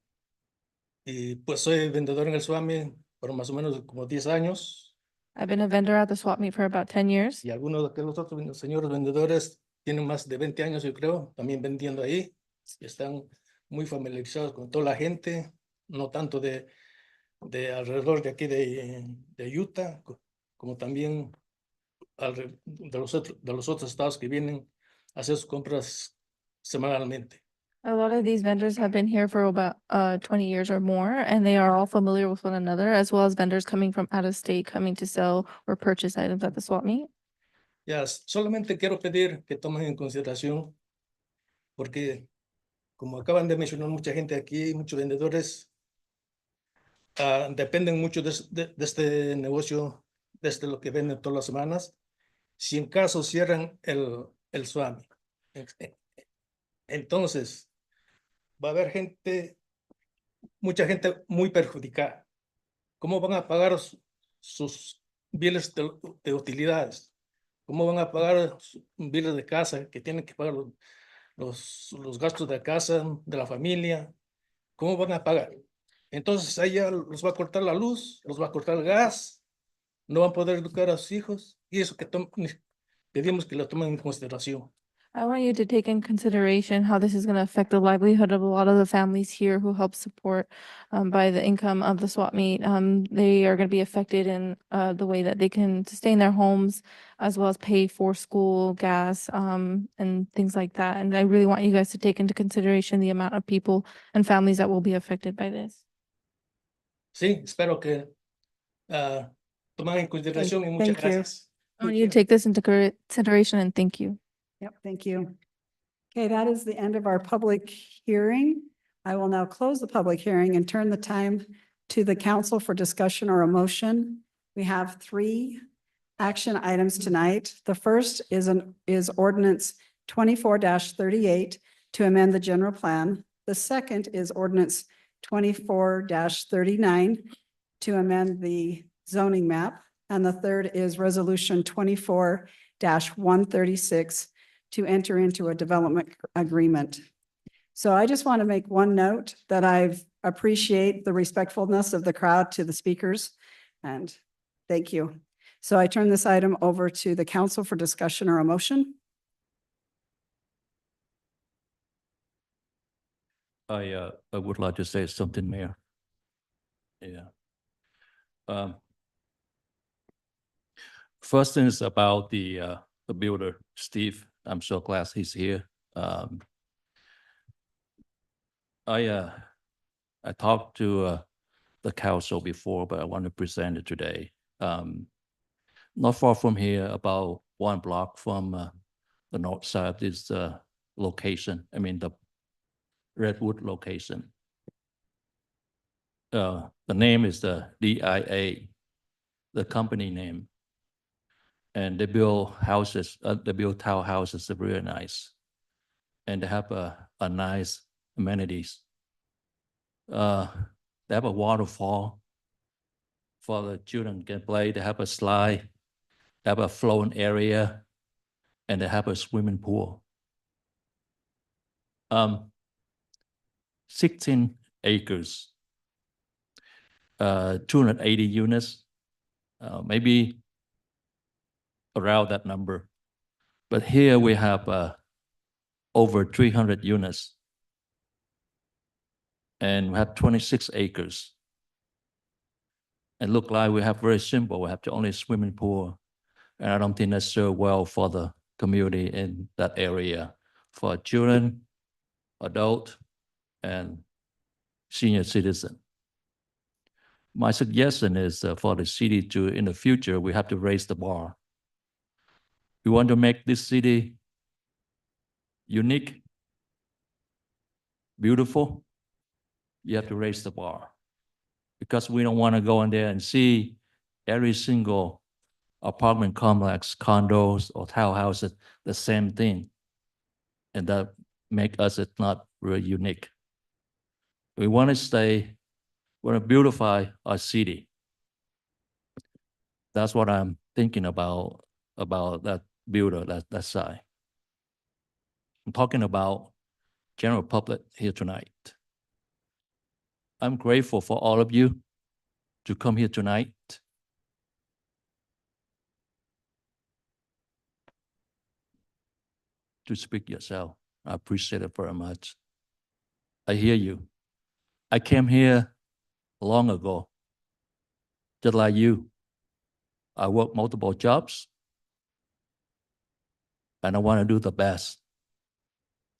y pues soy vendedor en el Swami por más o menos como 10 años I've been a vendor at the swap meet for about 10 years. y algunos de los otros señores vendedores tienen más de 20 años, yo creo, también vendiendo ahí y están muy familiarizados con toda la gente, no tanto de alrededor de aquí de Utah, como también de los otros estados que vienen a hacer sus compras semanalmente. A lot of these vendors have been here for about 20 years or more, and they are all familiar with one another, as well as vendors coming from out of state coming to sell or purchase items at the swap meet. Ya, solamente quiero pedir que tomen en consideración, porque como acaban de mencionar mucha gente aquí, muchos vendedores dependen mucho de este negocio, desde lo que venden todas las semanas. Si en caso cierran el Swami, entonces va a haber mucha gente muy perjudicada. ¿Cómo van a pagar sus biles de utilidades? ¿Cómo van a pagar sus biles de casa que tienen que pagar los gastos de casa, de la familia? ¿Cómo van a pagar? Entonces ahí ya los va a cortar la luz, los va a cortar el gas, no van a poder educar a sus hijos y eso que pedimos que lo tomen en consideración. I want you to take in consideration how this is going to affect the livelihood of a lot of the families here who help support by the income of the swap meet. They are going to be affected in the way that they can sustain their homes as well as pay for school, gas, and things like that. And I really want you guys to take into consideration the amount of people and families that will be affected by this. Sí, espero que tomen en consideración y muchas Thank you. gracias. I want you to take this into consideration and thank you. Yep, thank you. Okay, that is the end of our public hearing. I will now close the public hearing and turn the time to the council for discussion or a motion. We have 3 action items tonight. The first is ordinance 24-38 to amend the general plan. The second is ordinance 24-39 to amend the zoning map. And the third is resolution 24-136 to enter into a development agreement. So I just want to make one note that I appreciate the respectfulness of the crowd to the speakers, and thank you. So I turn this item over to the council for discussion or a motion. I would like to say something, Mayor. Yeah. First thing is about the builder, Steve. I'm so glad he's here. I talked to the council before, but I want to present it today. Not far from here, about 1 block from the north side is the location. I mean, Redwood location. The name is the DIA, the company name. And they build houses, they build townhouses that are really nice. And they have a nice amenities. They have a waterfall for the children can play. They have a slide, they have a floating area, and they have a swimming pool. 16 acres, 280 units, maybe around that number. But here we have over 300 units, and we have 26 acres. And look like we have very simple, we have the only swimming pool. And I don't think that's so well for the community in that area, for children, adult, and senior citizen. My suggestion is for the city to, in the future, we have to raise the bar. We want to make this city unique, beautiful. You have to raise the bar, because we don't want to go in there and see every single apartment complex, condos, or townhouses, the same thing. And that make us it not really unique. We want to stay, we want to beautify our city. That's what I'm thinking about that builder, that side. I'm talking about general public here tonight. I'm grateful for all of you to come here tonight. To speak yourself. I appreciate it very much. I hear you. I came here long ago, just like you. I work multiple jobs, and I want to do the best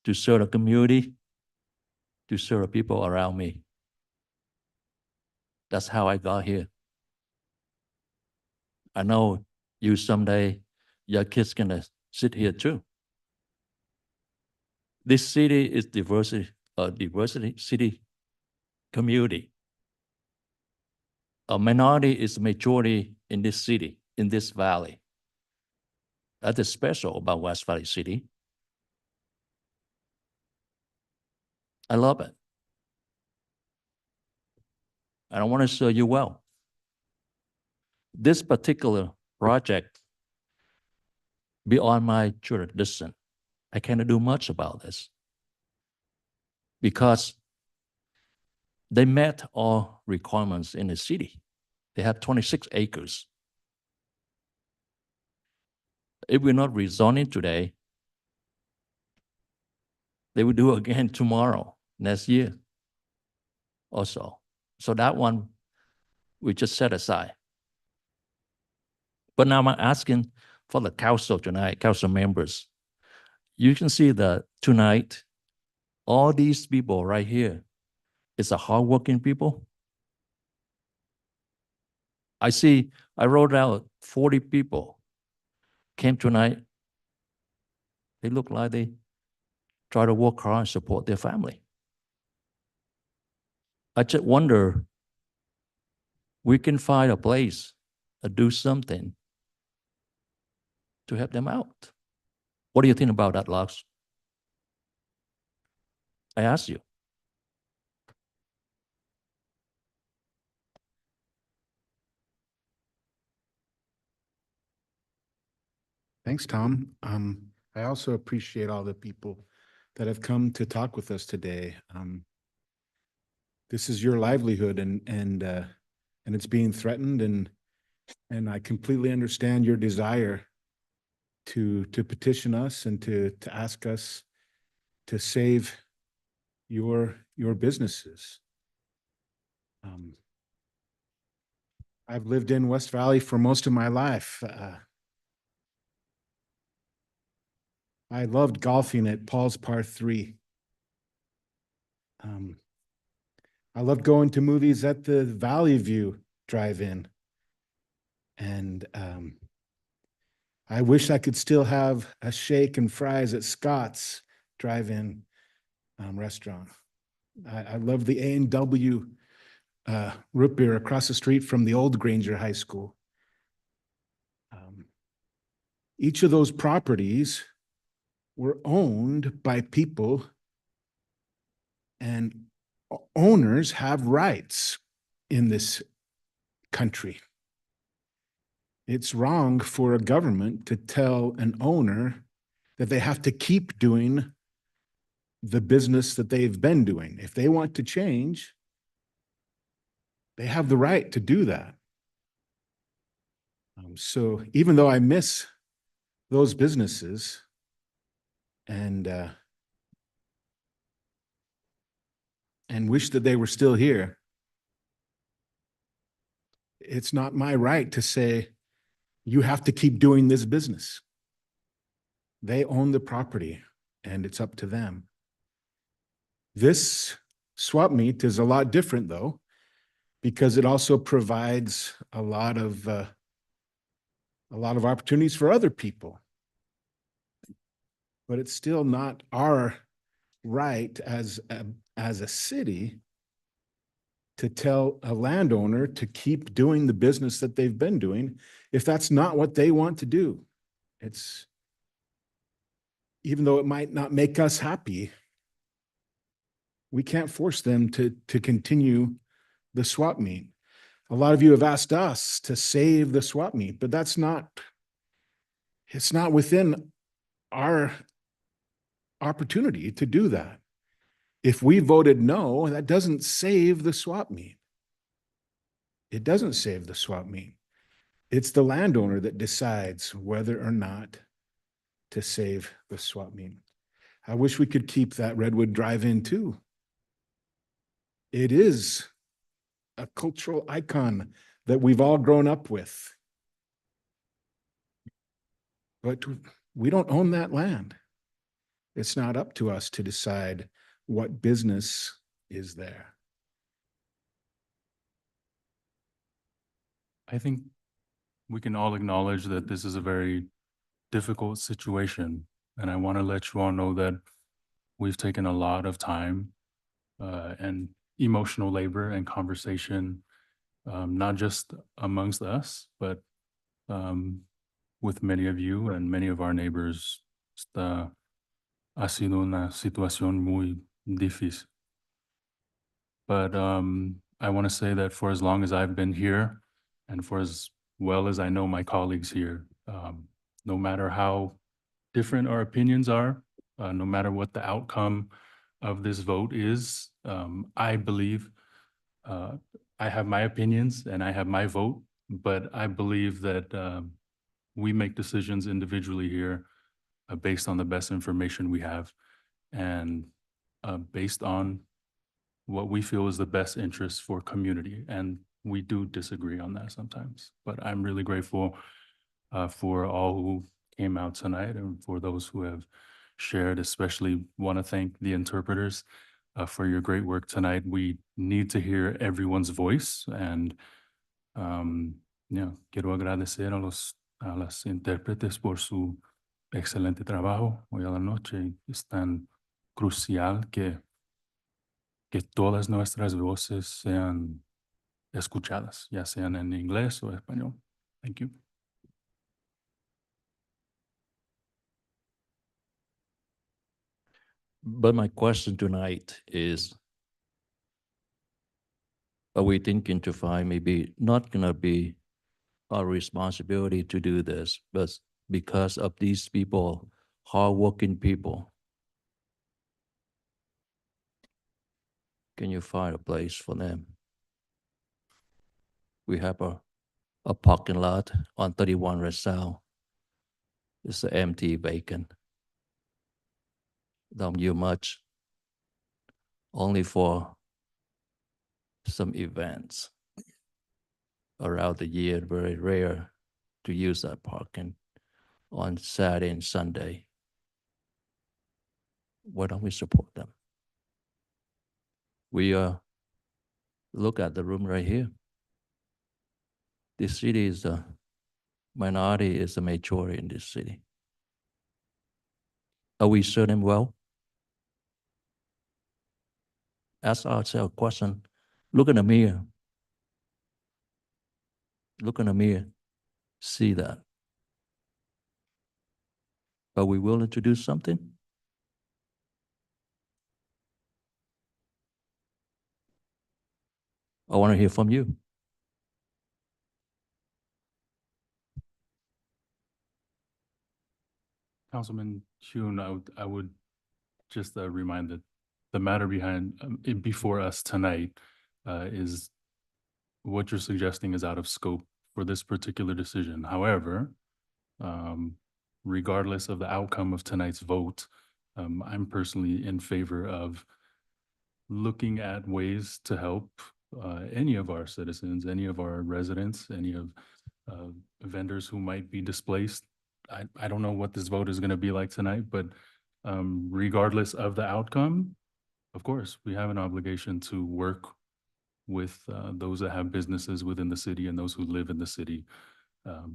to serve the community, to serve the people around me. That's how I got here. I know you someday, your kids gonna sit here too. This city is diversity city community. A minority is majority in this city, in this valley. That is special about West Valley City. I love it. And I want to show you well. This particular project, beyond my jurisdiction, I cannot do much about this, because they met all requirements in the city. They have 26 acres. If we're not rezoning today, they will do again tomorrow, next year or so. So that one, we just set aside. But now I'm asking for the council tonight, council members. You can see that tonight, all these people right here is a hardworking people. I wrote out 40 people came tonight. They look like they try to work hard and support their family. I just wonder, we can find a place to do something to help them out. What do you think about that, Lux? I ask you. Thanks, Tom. I also appreciate all the people that have come to talk with us today. This is your livelihood, and it's being threatened, and I completely understand your desire to petition us and to ask us to save your businesses. I've lived in West Valley for most of my life. I loved golfing at Paul's Par 3. I loved going to movies at the Valley View Drive-In. And I wish I could still have a shake and fries at Scott's Drive-In restaurant. I love the A&W root beer across the street from the old Granger High School. Each of those properties were owned by people, and owners have rights in this country. It's wrong for a government to tell an owner that they have to keep doing the business that they've been doing. If they want to change, they have the right to do that. So even though I miss those businesses and wish that they were still here, it's not my right to say, you have to keep doing this business. They own the property and it's up to them. This swap meet is a lot different though, because it also provides a lot of opportunities for other people. But it's still not our right as a city to tell a landowner to keep doing the business that they've been doing if that's not what they want to do. It's, even though it might not make us happy, we can't force them to continue the swap meet. A lot of you have asked us to save the swap meet, but it's not within our opportunity to do that. If we voted no, that doesn't save the swap meet. It doesn't save the swap meet. It's the landowner that decides whether or not to save the swap meet. I wish we could keep that Redwood Drive-In too. It is a cultural icon that we've all grown up with. But we don't own that land. It's not up to us to decide what business is there. I think we can all acknowledge that this is a very difficult situation. And I want to let you all know that we've taken a lot of time and emotional labor and conversation, not just amongst us, but with many of you and many of our neighbors. Ha sido una situación muy difícil. But I want to say that for as long as I've been here, and for as well as I know my colleagues here, no matter how different our opinions are, no matter what the outcome of this vote is, I believe I have my opinions and I have my vote, but I believe that we make decisions individually here based on the best information we have and based on what we feel is the best interest for community. And we do disagree on that sometimes, but I'm really grateful for all who came out tonight and for those who have shared. Especially want to thank the interpreters for your great work tonight. We need to hear everyone's voice, and quiero agradecer a las intérpretes por su excelente trabajo hoy a la noche. Es tan crucial que todas nuestras voces sean escuchadas, ya sean en inglés o español. Thank you. But my question tonight is, are we thinking to find maybe not gonna be our responsibility to do this, but because of these people, hardworking people, can you find a place for them? We have a parking lot on 31 Rosal. It's empty, vacant. Don't use much, only for some events around the year. Very rare to use that parking on Saturday and Sunday. Why don't we support them? We look at the room right here. This city is a minority, is a majority in this city. Are we serving well? ask ourselves a question. Look in the mirror. Look in the mirror. See that. Are we willing to do something? I want to hear from you. Councilman Hune, I would just remind that the matter before us tonight is what you're suggesting is out of scope for this particular decision. However, regardless of the outcome of tonight's vote, I'm personally in favor of looking at ways to help any of our citizens, any of our residents, any of vendors who might be displaced. I don't know what this vote is going to be like tonight, but regardless of the outcome, of course, we have an obligation to work with those that have businesses within the city and those who live in the city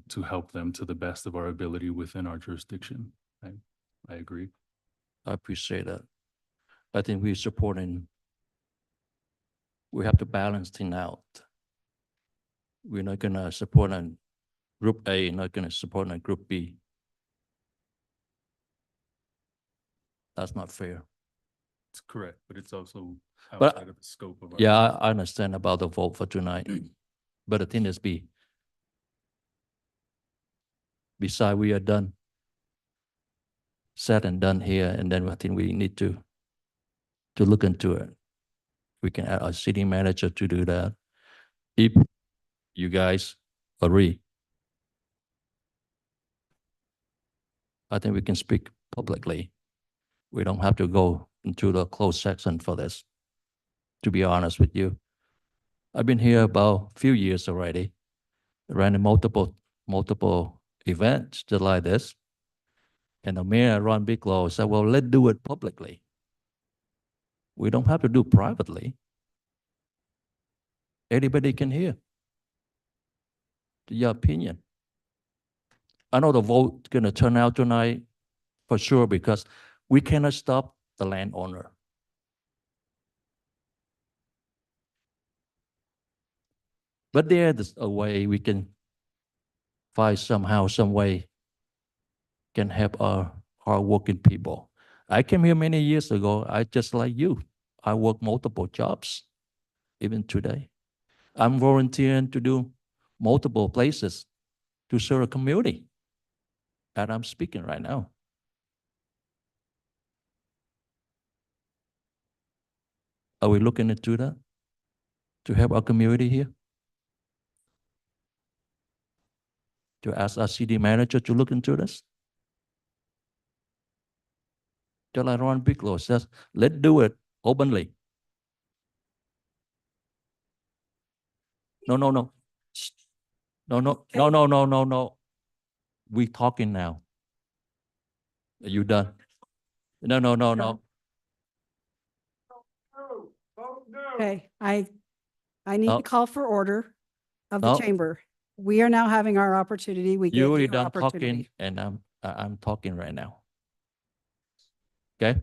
to help them to the best of our ability within our jurisdiction. I agree. I appreciate that. I think we're supporting, we have to balance things out. We're not going to support on group A, not going to support on group B. That's not fair. It's correct, but it's also But outside of the scope of our. yeah, I understand about the vote for tonight. But the thing is, besides we are done, said and done here, and then I think we need to look into it. We can add our city manager to do that. If you guys agree, I think we can speak publicly. We don't have to go into the closed section for this, to be honest with you. I've been here about a few years already, ran multiple events just like this. And the mayor, Ron Bigelow, said, well, let's do it publicly. We don't have to do privately. Anybody can hear your opinion. I know the vote going to turn out tonight for sure because we cannot stop the landowner. But there's a way we can find somehow, some way can help our hardworking people. I came here many years ago. I just like you. I work multiple jobs, even today. I'm volunteering to do multiple places to serve a community. And I'm speaking right now. Are we looking into that to help our community here? To ask our city manager to look into this? Just like Ron Bigelow says, let's do it openly. No. No. We talking now. Are you done? No. Okay, I need No. to call for order of the No. chamber. We are now having our opportunity. We You gave already you your done talking, opportunity. and I'm talking right now. Okay?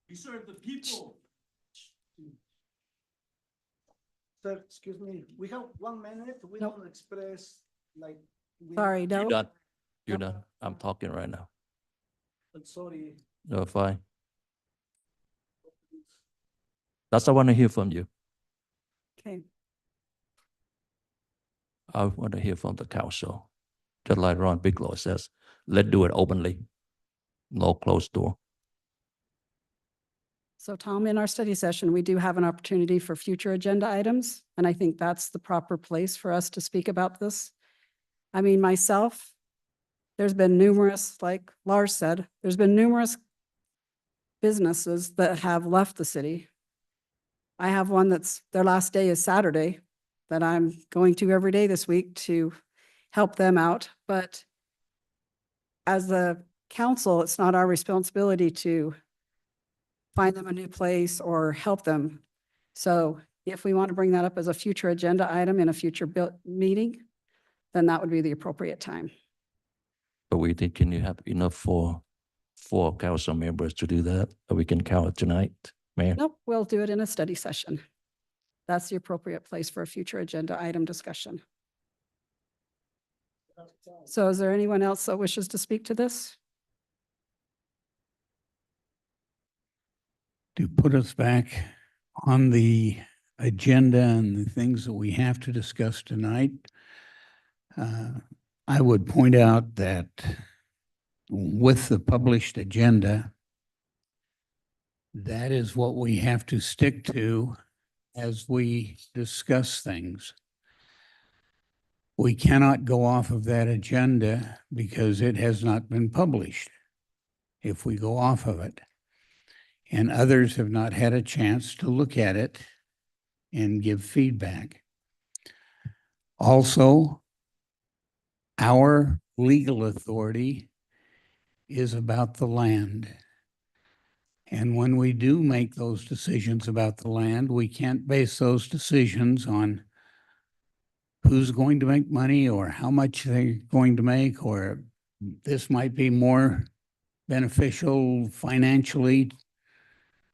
We serve the people. Sir, excuse me, we have 1 minute. We Nope. don't express like. Sorry, You no. done? You Nope. done? I'm talking right now. I'm sorry. No, fine. That's what I want to hear from you. Okay, I want to hear from the council. Just like Ron Bigelow says, let's do it openly. No closed door. so Tom, in our study session, we do have an opportunity for future agenda items, and I think that's the proper place for us to speak about this. I mean, myself, there's been numerous, like Lars said, there's been numerous businesses that have left the city. I have one that's, their last day is Saturday, that I'm going to every day this week to help them out. But as the council, it's not our responsibility to find them a new place or help them. So if we want to bring that up as a future agenda item in a future meeting, then that would be the appropriate time. But we think, can you have enough for 4 council members to do that, or we can count it tonight, Mayor? Nope, we'll do it in a study session. That's the appropriate place for a future agenda item discussion. So is there anyone else that wishes to speak to this? To put us back on the agenda and the things that we have to discuss tonight, I would point out that with the published agenda, that is what we have to stick to as we discuss things. We cannot go off of that agenda because it has not been published if we go off of it. And others have not had a chance to look at it and give feedback. Also, our legal authority is about the land. And when we do make those decisions about the land, we can't base those decisions on who's going to make money or how much they're going to make, or this might be more beneficial financially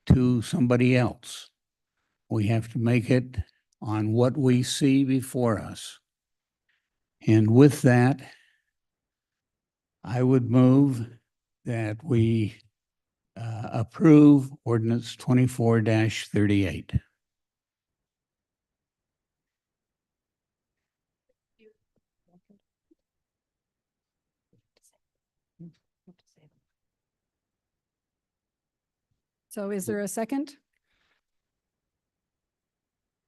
to somebody else. We have to make it on what we see before us. And with that, I would move that we approve ordinance 24-38. So is there a second?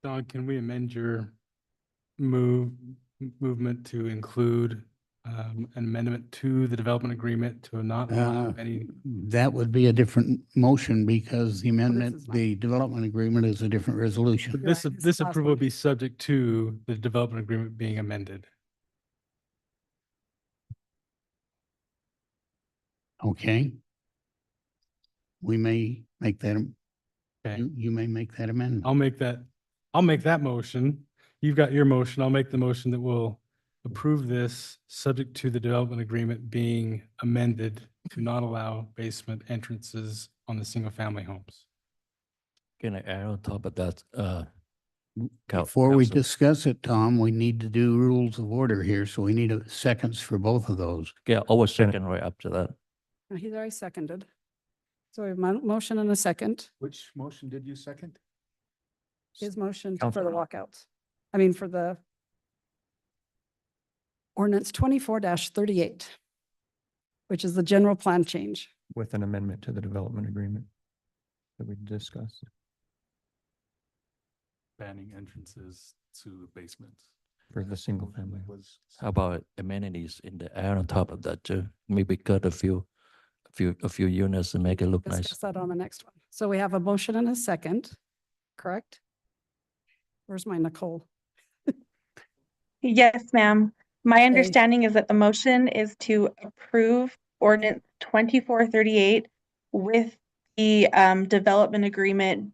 Don, can we amend your movement to include an amendment to the development agreement to not allow any? That would be a different motion because the amendment, is the development agreement is a different resolution. This, right, it's this the last approval one. would be subject to the development agreement being amended. Okay. We may make that, Okay, you may make that amendment. I'll make that motion. You've got your motion. I'll make the motion that will approve this subject to the development agreement being amended to not allow basement entrances on the single family homes. Can I add on top of that? Before we Council- discuss it, Tom, we need to do rules of order here, so we need seconds for both of those. Yeah, I was second right up to that. Oh, he's already seconded. So we have my motion and a second. Which motion did you second? His motion for Council. the walkouts. I mean, for the ordinance 24-38, which is the general plan change. With an amendment to the development agreement that we discussed. Banning entrances to basements. For the single family. How about amenities in the air on top of that too? Maybe cut a few units and make it look nice. Discuss that on the next one. So we have a motion and a second, correct? Where's my Nicole? Yes, ma'am. My Okay. understanding is that the motion is to approve ordinance 2438 with the development agreement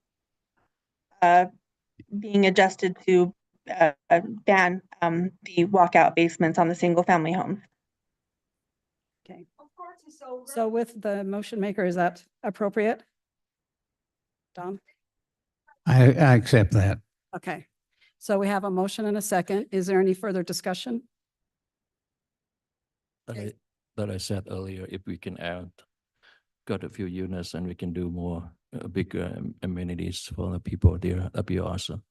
being adjusted to ban the walkout basements on the single family homes. Okay. So with the motion maker, is that appropriate? Don? I accept that. Okay. So we have a motion and a second. Is there any further discussion? That I said earlier, if we can add, cut a few units and we can do more bigger amenities for the people there, that'd be awesome.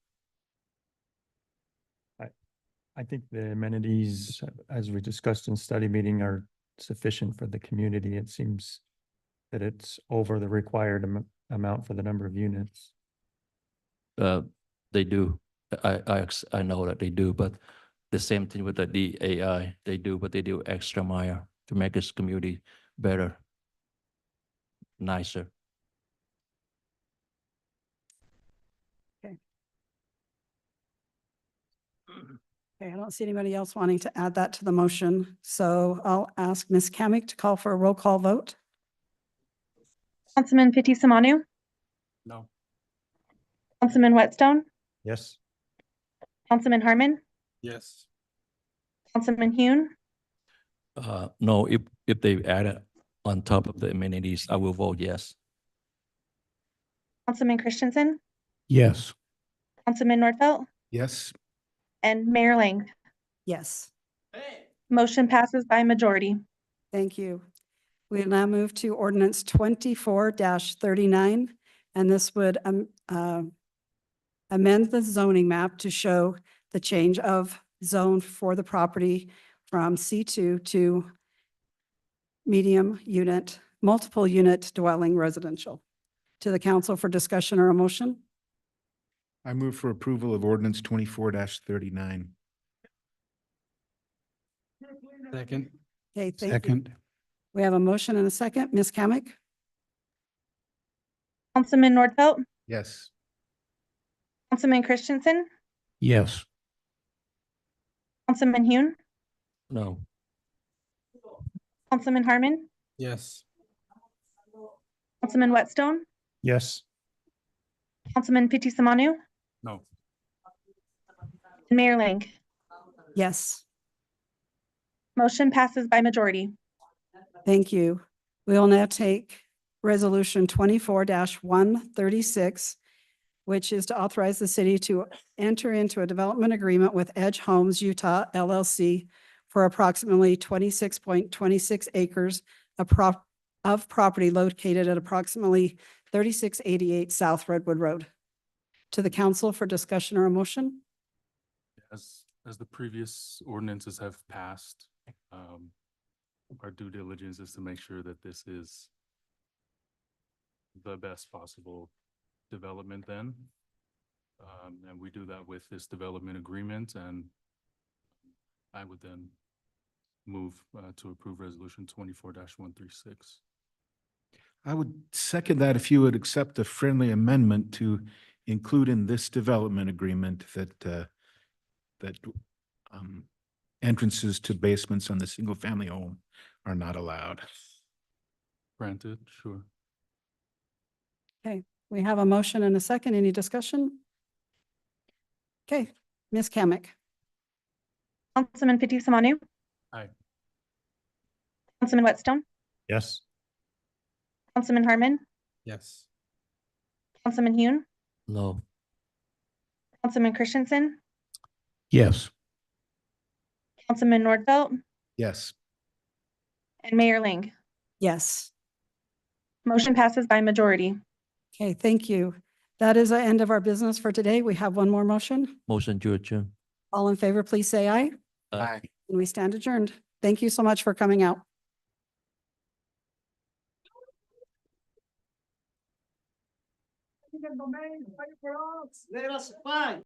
I think the amenities, as we discussed in study meeting, are sufficient for the community. It seems that it's over the required amount for the number of units. They do. I know that they do, but the same thing with the DAI, they do, but they do extra mile to make this community better, nicer. Okay, I don't see anybody else wanting to add that to the motion. So I'll ask Ms. Kamic to call for a roll call vote. Councilman Fitty Samanu, No. Councilman Whitstone, Yes. Councilman Harmon, Yes. Councilman Hune, No, if they add it on top of the amenities, I will vote yes. Councilman Christensen, Yes. Councilman Nordfelt, Yes. and Mayor Ling. Yes, Motion passes by majority. thank you. We now move to ordinance 24-39, and this would amend the zoning map to show the change of zone for the property from C2 to medium unit, multiple unit dwelling residential. To the council for discussion or a motion? I move for approval of ordinance 24-39. Second. Okay, thank you. Second. We have a motion and a second. Ms. Kamic? Councilman Nordfelt, Yes. Councilman Christensen, Yes. Councilman Hune, No. Councilman Harmon, Yes. Councilman Whitstone, Yes. Councilman Fitzie Umanu, No. and Mayor Ling. Yes, Motion passes by majority. thank you. We will now take resolution 24-136, which is to authorize the city to enter into a development agreement with Edge Homes Utah LLC for approximately 26.26 acres of property located at approximately 3688 South Redwood Road. To the council for discussion or a motion? As the previous ordinances have passed, our due diligence is to make sure that this is the best possible development then. And we do that with this development agreement, and I would then move to approve resolution 24-136. I would second that if you would accept a friendly amendment to include in this development agreement that entrances to basements on the single-family home are not allowed. Granted, sure. Okay, we have a motion and a second. Any discussion? Okay, Ms. Kamic? Councilman Fitzie Umanu, Aye. Councilman Whitstone, Yes. Councilman Harmon, Yes. Councilman Hune, No. Councilman Christensen, Yes. Councilman Nordfelt, Yes. and Mayor Ling. Yes. Motion passes by majority. Okay, thank you. That is the end of our business for today. We have one more motion. Motion to adjourn. All in favor, please say aye. Aye. And we stand adjourned. Thank you so much for coming out. Let us fight.